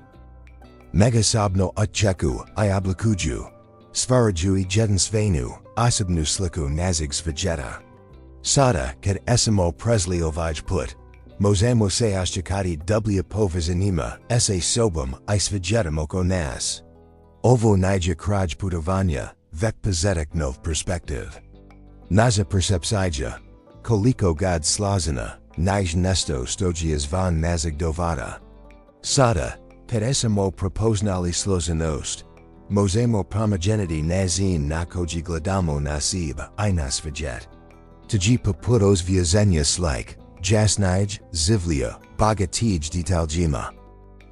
Megasobno ocheku I oblikuju. Stvaraju I jedinstvenju, osobnu sliku nazig svijeta. Sada kad esimo presliovaj put. Možemo se oshchikati dublja povezanima se sobom I svijetem oko nas. Ovo nije kraj putovanja, vek pozetik nov perspektiv. Naza percepcija. Koliko god slazina, nij nesto stoji izvan nazig dovada. Sada, kad esimo propoznali slozenost. Možemo promogeniti nazin na koji gledamo nasib I na svijet. Tji poputos vjezenja slik. Jasnij, zivlja, bogatij detaljima.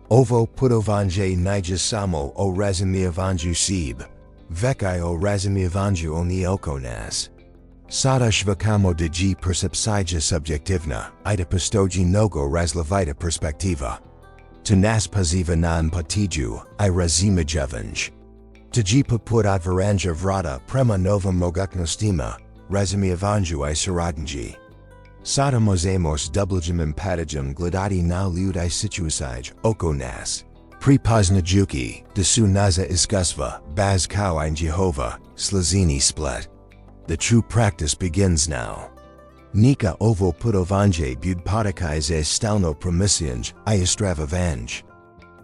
Ovo putovanje nije samo o razumijevanju sib. Vek I o razumijevanju oni oko nas. Sada shvakamo dji percepcija subjektivna, I da postoji nogo razlevita perspektiva. To nas poziva na empatiju, I razumijevanj. Tji poput otvaranja vrata prema novom mogutnostima, razumijevanju I suradnji. Sada možemos dubljem empatijom gledati na ljudi situacij oko nas. Prepoznajuki, desu naza iskustva, baz kao in Jehova, slazini split. The true practice begins now. Nika ovo putovanje bud potakaj ze stalno promisjenj I istravavanj.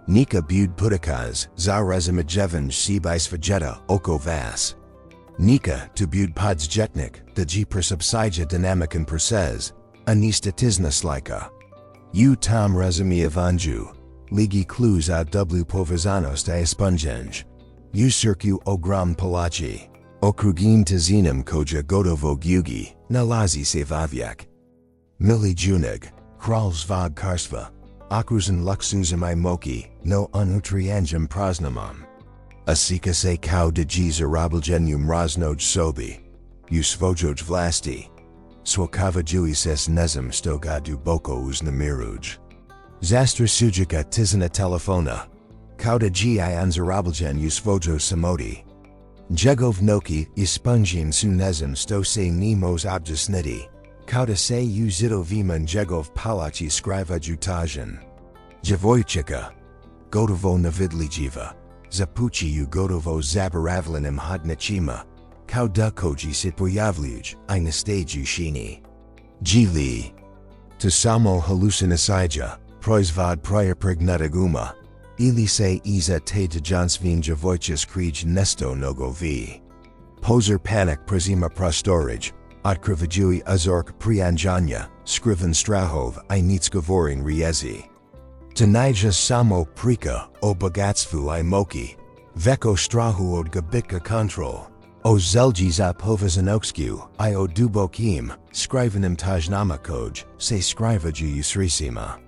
Nika bud putakaj za razumijevanj sib svijeta oko vas. Nika tu bud podzjetnik, dji percepcija dinamikan proces, ani statizna slika. U tam razumijevanju, ligi kluz a dublu povezanost I sponjenj. U circu ogrom palachi. Okrugim tazinem koja gotovo gugi, nalazi se vavjak. Milijunaš, kral zvog karstva. Okruzan luksuzam I moki, no unutrianjam praznamam. Asika se kao dji zarabljenjum raznoj sobi. U svojoj vlasti. Swakavajuj ses nezem stoga duboko uznamiruj. Zastra sujika tizna telefona. Kao dji I anzarabljen u svojoj samoti. Njegov noki ispunjim su nezem sto se nimos objesniti. Kao da se u zidovima njegov palachi skrivaju tajan. Djevojčica. Gotovo navidlijiva. Zapući u gotovo zaboravljenim hodnicima. Kao da koji se pojavljuj I na stage shini. Gili. To samo halucinacija, proizvod prgnutag uma. Ili se iza te tajansvin Djevojčic krij nesto nogo v. Poser panik prizima prostorij, otkrivajuj uzork prianjanja, skriven strahov I nitsgovorin riezi. Tanija samo prika o bogatstvu I moki, veko strahu od gabitka kontrol. O zelji za povazanoksku I o dubokim, skrivenim tajnama koj, se skrivaju usrisima.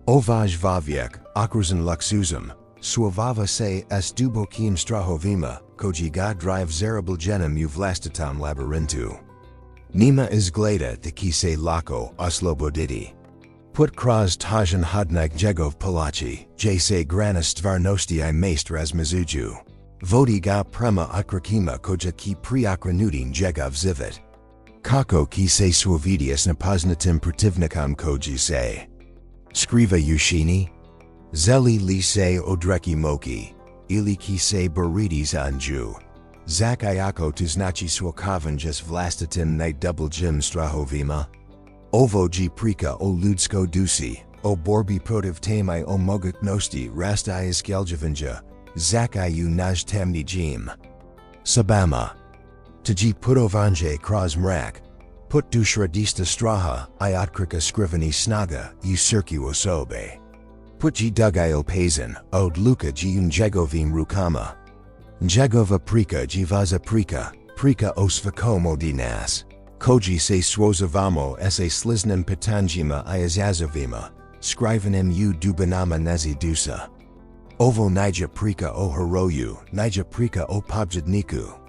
Ovaj vaviek, okruzan luxuzum, suavava se s dubokim strahovima, koji ga drive zerabil genem u vlastitam labyrintu. Nima izgleda de ki se lako osloboditi. Put kraz tajan hodnag jegov palachi, j se grana stvarnosti I maist razmizuju. Vodi ga prema okrakima koja ki priokranutin jegov zivit. Kako ki se suavidias napoznatim protivnikam koji se. Skriva ushini? Zeli li se odreki moki, ili ki se barides anju. Zak iako tuznachi swakavanjas vlastitim night double jim strahovima. Ovo ji prika o ludsko dusi, o borbi protiv tami o mogutnosti rasta iskeljavinja, zak iu naj temni jim. Sabama. Taji putovanje kroz mrak, put dushradista straha I otkrika skriveni snaga u circu osobe. Put ji dugail pazin, od luka ji unjegovim rukama. Njegova prika jivaza prika osvakomo dinas. Koji se swozavamo se sliznem pitanjima I azazovima, skrivenim u dubanama nezi dusa. Ovo nija prika o heroju, nija prika o pobjedniku.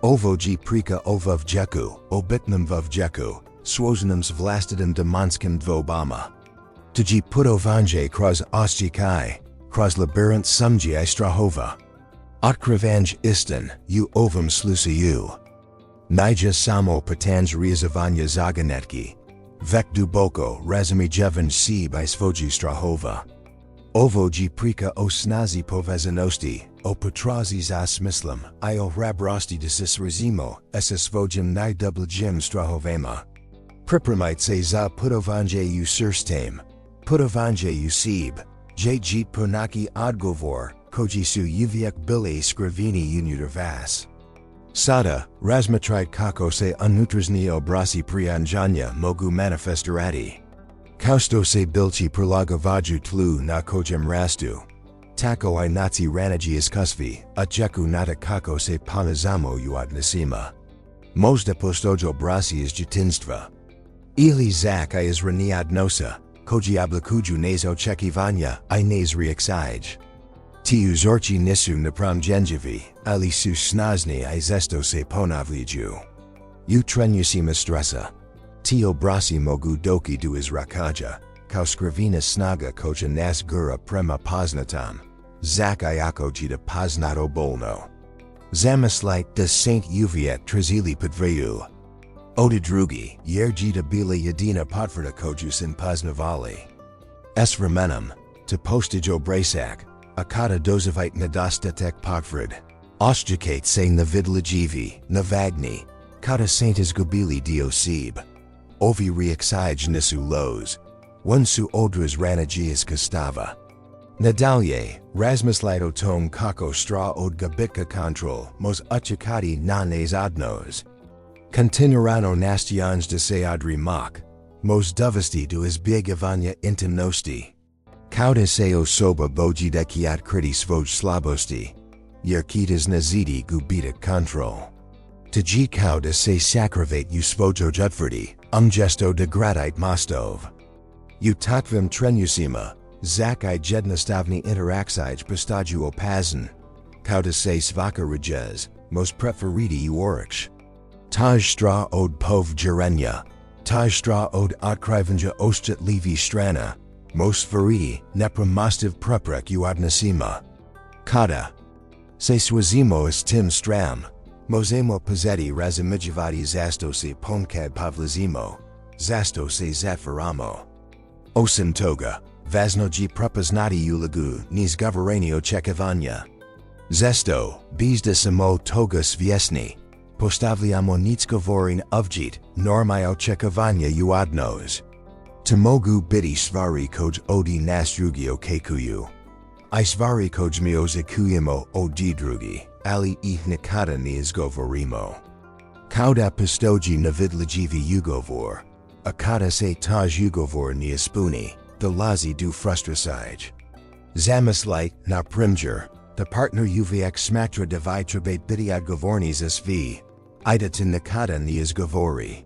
Ovo ji prika o vavjeku, o bitnem vavjeku, swoznims vlastidim demanskim dvobama. Taji putovanje kroz ostjikai, kroz labyrinth sumji I strahova. Otkrivanj istin, u ovom sluciju. Nija samo patanj riazavanya zaganetki. Vek duboko razumi jevan sib I svoju strahova. Ovo ji prika o snazi povezanosti, o potrazi za smislem, I o hrabrosti desis razimo, s svojim naj double jim strahovema. Pripremite se za putovanje u sirstem, putovanje u sib, ji punaki odgovor, koji su uvijek bili skriveni unutervas. Sada, razmatrite kako se unutrazni obrasi prianjanja mogu manifestirati. Kausto se bilci prilagovaju tlu na kojem rastu. Tako I nazi ranaji iskusvi, atjeku nata kako se ponazamo u odnosima. Možda postojo brasi iz djetinstva. Ili zak I iz raniadnosa, koji oblikuju nez očekivanja I nez reaksij. Ti uzorchi nisu napramjenjivi, ali su snazni I zesto se ponavliju. U trenusima stresa. Ti obrasi mogu doki du izrakaja, kao skrivina snaga koja nas gura prema poznatam. Zak iako jita poznato bolno. Zamislite da Saint Uviet trazili podvriju. Oda drugi, jer jita bila jedina potvrda koju sin poznavali. S vremenom, te postage obrasak, akata dozavite nedostatek potvrd. Ostjikate se na vidlajivi, na vagni, kata Saint izgubili dio sib. Ovi reaksij nisu los. One su odras ranajis kastava. Nadalje, razmislite o tom kako stra od gabitka kontrol, mos uchikati na nes odnos. Continuarano nastians de se odrimak, mos dovesti do izbjegavanja intimnosti. Kauda se osoba bojida kiat kriti svoj slabosti, jer kitas nazidi gubita kontrol. Taji kauda se sakravate u svojo utvrdi, gesto degradite mostov. U takvim trenusima, zak I jednostavni interaksij postaju opazan, kauda se svaka rejez, most preferiti u orich. Taj stra od povjerenja, taj stra od otkrivanja ostjatlivi strana, most veriti nepremostiv preprek u odnosima. Kada se swazimo s tim stram, Mozemo pazeti razumijevati zasto se ponkad pavlazimo, zasto se zatvaramo. Osim toga, vazno ji prepoznati ulagu niz govorenje očekivanja. Zasto, bizda samo toga svjesni, postavljamo nitsgovorin uvjit normai očekivanja u odnos. Mogu biti stvari koj odi nas drugio kekuju. I stvari koj miozikujemo odi drugi, ali ih nikada ne izgovorimo. Kauda pistoji navidlajivi ugovor. A kada se taj ugovor ne ispuni, dolazi do frustrasij. Zamislit na primjer, the partner uvijek smatra da treba biti odgovorni svi. Ida nikada ne izgovori.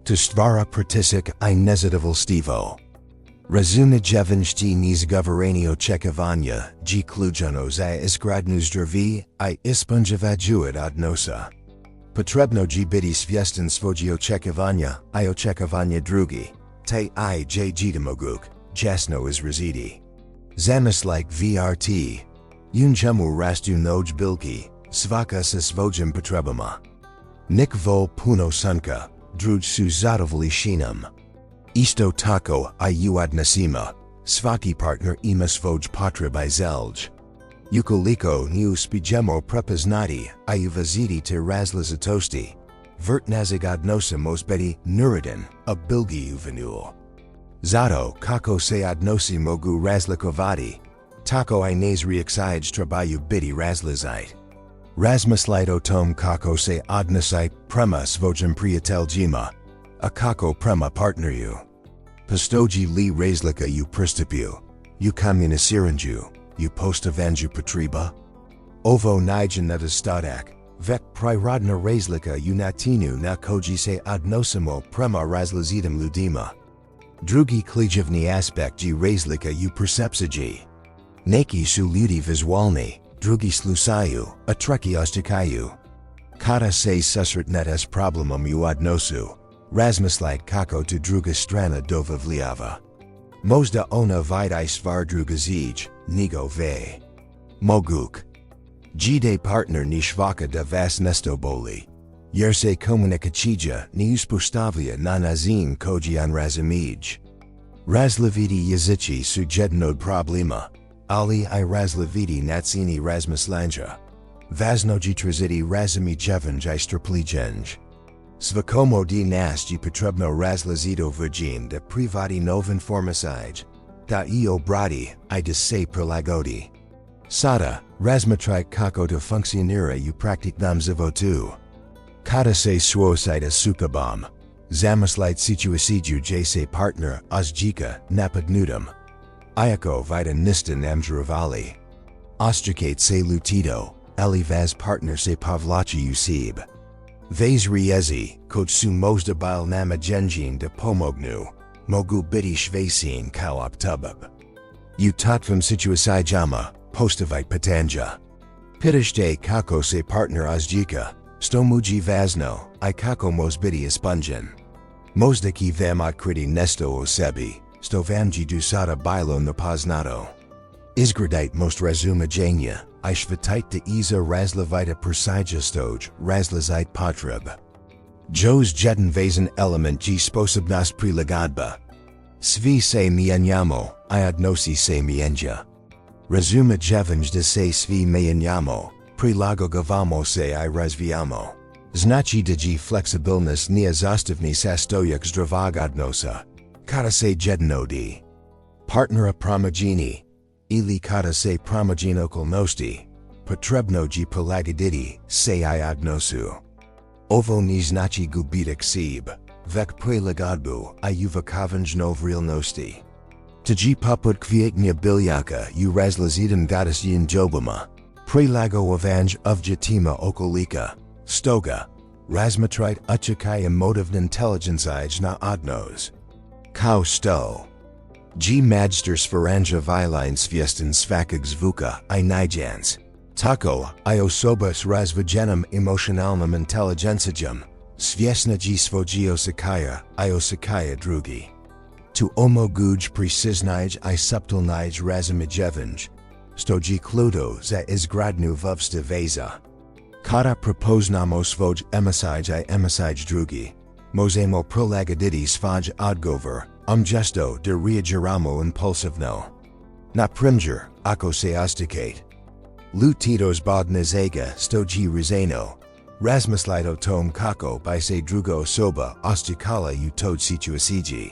To stvara pritisak I nezadovoljstvo. Razumna djevojčica niz govorenja očekivanja, ključno za izgradnju zdravi I ispunjavajujet odnosa. Potrebno biti svjestan svojih očekivanja I očekivanja drugi, te I jitmoguk, jasno izraziti. Zamislit VRT. Unjemu rastu noj bilki, svaka sa svojim potrebama. Nik vo puno sunka, druj su zadovoljshinam. Isto tako I odnosima, svaki partner ima svoj potreby zelj. Ukoliko ne uspijemo prepoznati I uvaziti te razlazitosti. Vrtnazig odnosa biti nuridin, a bilgi uvenul. Zato kako se odnosi mogu razlikovati. Tako I nez reaksij trebaju biti razlazit. Razmislit o tom kako se odnosit prema svojim prijateljima. A kako prema partneru. Postoji li razlika u pristupu. U komuniciranju. U postavanju potreba. Ovo nije nedostatak. Vek prirodna razlika u natinu na koji se odnosimo prema različitim ljudima. Drugi ključni aspekti razlika u percepciji. Neki su ljudi vizualni, drugi slušaju, a treći osjećaju. Kada se susretnete s problemom u odnosu, razmislit kako to druga strana dovavljava. Možda ona vidi stvar drugazij, nego ve. Moguk. Gde partner ni shvaka da vas nesto boli. Jer se komunikacija ni uspostavlja na nazim koji on razumij. Razlaviti jezici su jednog problema, ali I razlaviti nacini razmislanja. Vaznoji trziti razumijevanje strpljenj. Svakomo di nas je potrebno razlazito virgin da privati nov informacij, da I obrati I da se prilagodi. Sada, razmatrit kako da funkcionira u praktiknom životu. Kada se suicida sukabam, zamislit situaciju gdje se partner osjeća napadnutom. Iako vida nista namdravali. Osjećat se lutito, ali vas partner se povlači u sebe. Vez riezi, kod su možda bil namagenjin da pomognu, mogu biti švesin kao optubab. U tatvam situacijama, postavit pitanja. Pitashte kako se partner osjeća, sto muji vazno, I kako mos biti ispunjen. Možda ki vam otkriti nesto o sebi, sto vanji do sada bilo napoznato. Izgradite most razumijanja, I shvatit da iza razlavita persijastoj, razlazit potreb. Jos jedan vazen element G sposobnost prilagodba. Svi se mijenjamo, I odnosi se mijenja. Razumijevanje da se svi mijenjamo, prilagođavamo se I razvijamo. Znači da G fleksibilnost nije zastavni sastojak zdravog odnosa. Kada se jednodi. Partnera promogeni. Ili kada se promogeni okolnosti. Potrebno G prilagoditi se I odnosu. Ovo ne znači gubitak sebe. Vek prilagodbu I uvakovanje novrilnosti. Tji poput kvietnia biljaka u razlazitim godasyin jobama. Prilagođavanje ovjetima okolika. Stoga. Razmatrit očekaj emotivna intelligencij na odnos. Kao sto. G magster sfaranja viline svjestan svakog zvuka I nijans. Tako, I osoba s razvijenom emocionalnom inteligencijom. Svjesna G svojih osjećaja I osjećaja drugi. Tu omoguć preciznij I subtilnij razumijevanje. Sto G kludo za izgradnju vovsta veza. Kada prepoznamo svoj emisij drugi. Možemo prilagoditi svoj odgovor, gesto da reagiramo impulsivno. Na primjer, ako se osjećat. Lutitos bodnezega sto G rizeno. Razmislit o tom kako by se drugo osoba osjećala u toj situaciji.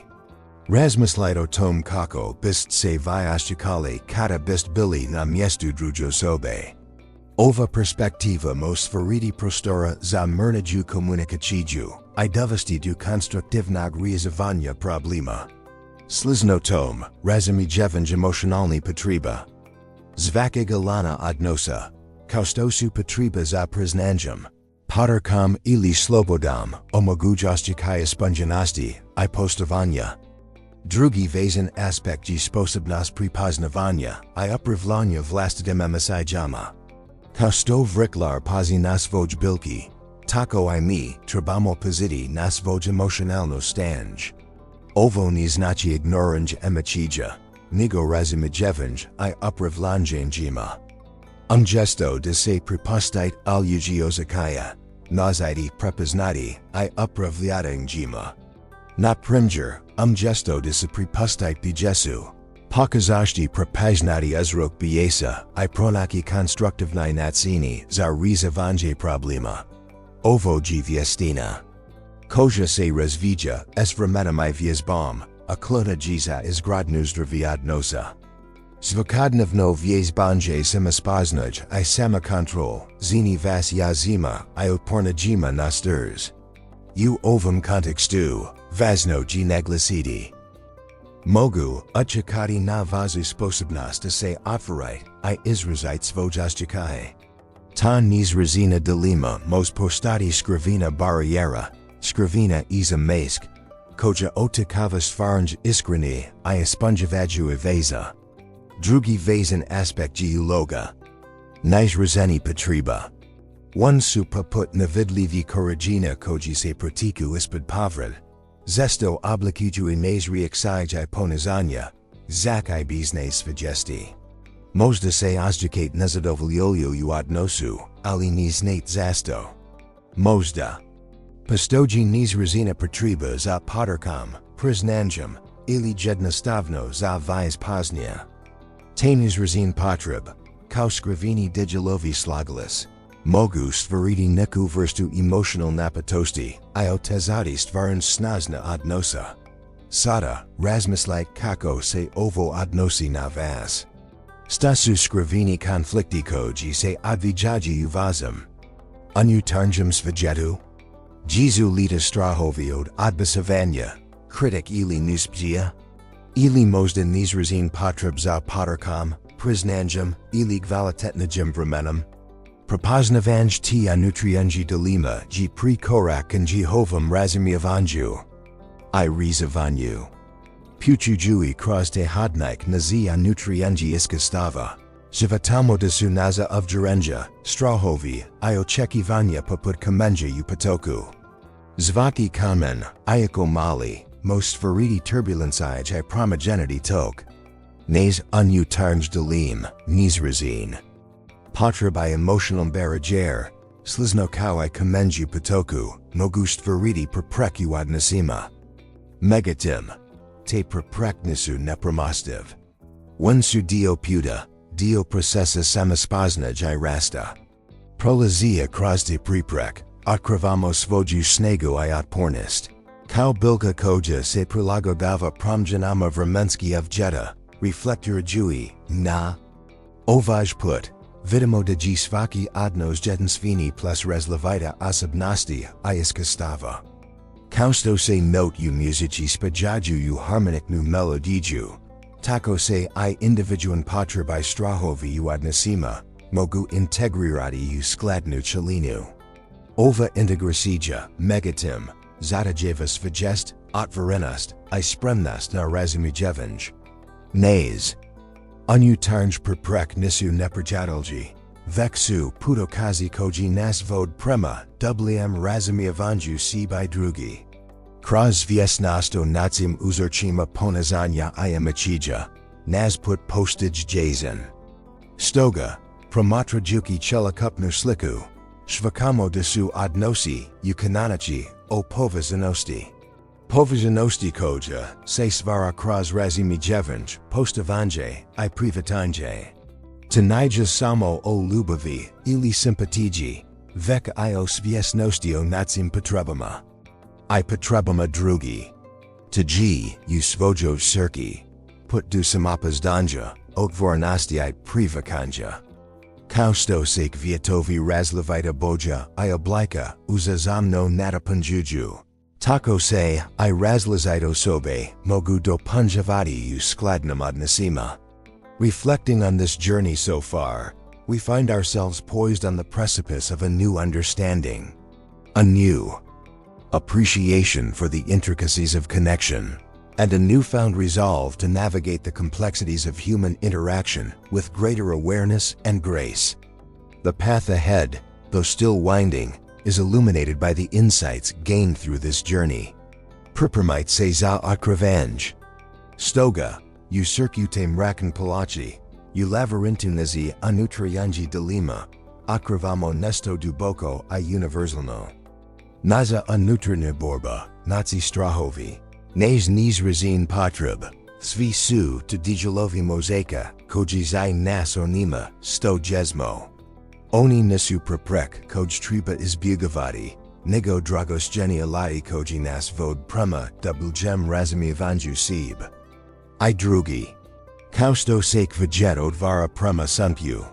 Razmislito tom kako bist se vyashchikali kata bist bili na miestu drugosobe. Ova perspektiva mosferiti prostora za mernaju komunikaciju, I dovesti do konstruktivnog realizovanja problema. Slizno tom, razumijevanje emotionalni potreba. Zvakiga lana odnosa, kaustosu potreba za priznanjem. Podarkom ili slobodom, omogućostchikaya sponjanosti, I postovanja. Drugi vazen aspekti sposobnost prepoznavanja, I upravljanja vlastitym emosijama. Kausto vriklar pazi nas voj bilki, tako I mi trebamo paziti nas voj emocionalno stanj. Ovo ne znači ignoranj emocija, nego razumijevanje I upravljanjima. Gesto da se prepustit uljudiozacaya, naziti prepoznati I upravljanjima. Na primjer, gesto da se prepustit bijesu. Pokazati prepoznati uzrok bijesa, I pronaki konstruktivni nacini za rezavanje problema. Ovo djevojčina. Koja se razvija s vremenom I vjezbom, a klona za izgradnu zdravi odnosa. Svakodnevno vjezbanje samospoznaj I samokontrol, zini vas yazima I upornajima nasters. U ovom kontekstu, vazno negliciti. Mogu uchikati na vazu sposobnost se oferit I izrazit svojostchikaye. Ta nizrazina dilema mos postati skrivina barriera, skrivina iza mask, koja otakava stvarnj iskreni I esponjavaju eveza. Drugi vazen aspekti uloga. Nizrazeni potreba. One su poput navidlivi korigina koji se pratiku ispod povrel. Zesto oblikiju imazri exige ponazanya, zak I biznes svijesti. Možda se ozdjekate nezadovoljolju u odnosu, ali niznate zasto. Možda. Postoji nizrazina potreba za podarkom, priznanjem, ili jednostavno za vyzpoznja. Te nizrazin potreb, kao skrivini digilovi slagalis. Mogu stvariti neku vrstu emotional napetosti, I otezati stvaran snazna odnosa. Sada, razmislit kako se ovo odnosi na vas. Stasu skrivini konflikti koji se odvijaji vazem. Unutarnjem svijetu. Jezu lita strahovio od odbasavanja, kritik ili nuspjia. Ili možda nizrazin potreb za podarkom, priznanjem, ili kvalitetnjem vremenom. Prepoznavanj tia nutrienji dilema ji pri korak and Jehovam razumiavanju. I rezavanju. Puchujui kroz te hodnik nazia nutrienji iskastava. Животamo da sunaza ovjerenja, strahovi, I očekivanja poput kamenja u potoku. Zvaki kamen, iako mali, most stvariti turbulencijaj I promogenity tok. Nez unutarnj dilim, nizrazin. Potreba emotional barajer, slizno kao I kamenju potoku, mogu stvariti prepreku odnosima. Megatim. Te prepreknisu nepremostiv. One su dio puta, dio procesa samospoznaj I rasta. Prolazia kroz te preprek, otkривamo svoju snegu I otpornost. Kao bilga koja se prilagodava promjenama vremenski avjeta, reflektorujui, na. Ovaj put. Vidimo da ji svaki odnos jedenstveni plus razlivita osobnosti I iskastava. Kausto se note u muzici spajaju u harmoniknu melodiju. Tako se I individuan potrebai strahovi u odnosima, mogu integrirati u skladnu chelinu. Ova integracija, megatim, zadajeva svijest, otvorenost, I spremnost na razumijevanje. Nez. Unutarnj preprek nisu neprojatelji. Veksu putokazi koji nas vod prema, wm razumiavanju si by drugi. Kroz vjesnosto nacim uzorchima ponazanya I emachija, nas put postage jazen. Stoga, promatrajuki chelikupnu sliku, shvakamo desu odnosi, ukananachi, o povezanosti. Povezanosti koja, se svara kroz razumijevanje, postavanje, I privatanje. Tanija samo o lubavi, ili simpatiji, vek I o svijesnostio nacim potrebama. I potrebama drugi. Tji, u svojo cirki. Put du samapozdanja, otvornosti I privakanja. Kausto sake vietovi razlavita boja I oblika, uzazamno natapunjuju. Tako se I razlazito sobe, mogu do punjavati u skladnam odnesima. Reflecting on this journey so far, we find ourselves poised on the precipice of a new understanding. A new appreciation for the intricacies of connection, and a newfound resolve to navigate the complexities of human interaction with greater awareness and grace. The path ahead, though still winding, is illuminated by the insights gained through this journey. Priprmite se za otkrivenj. Stoga, u circuite mrakan palachi, u labyrinthunizi anutrianji dilema, okrivamo nesto duboko I universalno. Naza anutrine borba, nazi strahovi. Nes niz razin potreb, svi su to dijelovi mozaika, koji zai nas onima, sto jesmo. Oni nesu preprek, koj treba izbjegavati, nego dragosjeni alai koji nas vod prema dubljam razumivanju sib. I drugi. Kausto sake vijet odvara prema sunpju.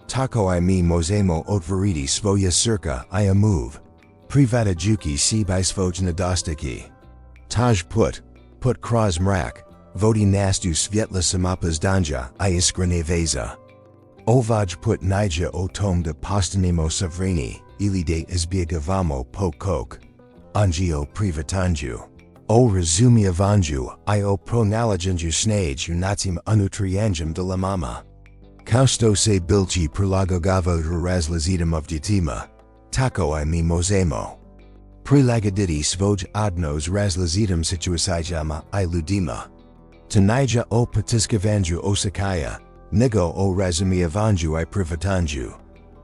Tako I mi mozemo otvoriti svoja cirka I amuv. Privata juki sib I svoj nedostiki. Taj put kroz mrak, vodi nastu svjetla samapozdanja I iskrene veza. Ovaj put nija o tom de postanimo savrini, ili de izbjegavamo pokok. Anjio privatanju. O razumiavanju I o pronalajanju snage unacim anutrianjum de la mama. Kausto se bilci prilagogava razlazitam of ditima. Tako I mi mozemo. Prilagaditi svoj odnos razlazitam situasijama I ludima. Tanija o patiskavanju osakaya, nego o razumiavanju I privatanju.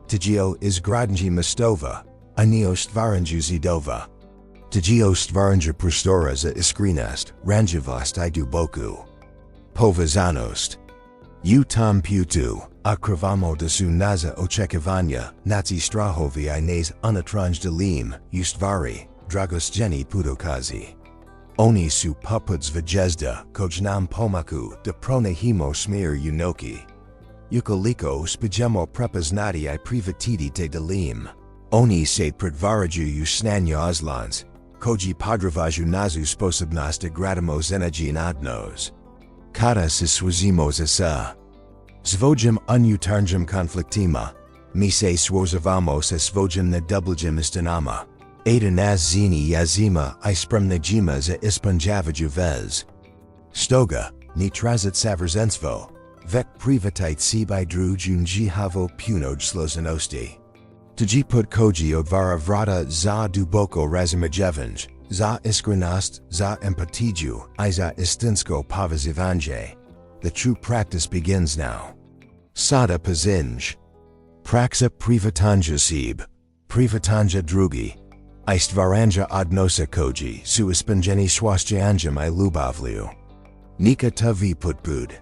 Tjio izgradanji mastova, anio stvaranju zidova. Tjio stvaranja prostora za iskrenast, ranjavost I duboku. Povezanost. U tam putu, okrivamo da su naza očekivanja, nazi strahovi I nes unatranj delim, u stvari, dragosjeni putokazi. Oni su pupuds vjezda, koj nam pomaku, da pronehimo smir unoki. Ukoliko spijemo prepoznati I privatiti te delim. Oni se pretvaraju u snanja oslans, koji podravaju nazu sposobnost da gradimo zenaji odnos. Kada se swazimo sa svojim unutarnjim konfliktima, mi se swazavamo sa svojim nedubljim istanama. Ada nas zini yazima I spremnajima za ispanjavaju vez. Stoga, ni trazit saverzenstvo, vek privatite sib I drujun jihavo punoj slozanosti. Tji put koji odvara vrata za duboko razumijevanj, za iskrenost, za empatiju, I za istinsko povezivanje. The true practice begins now. Sada pazinj. Praksa privatanja sib. Privatanja drugi. I stvaranja odnosa koji su ispanjeni swastjanjam I lubavlju. Nika tavi putbud.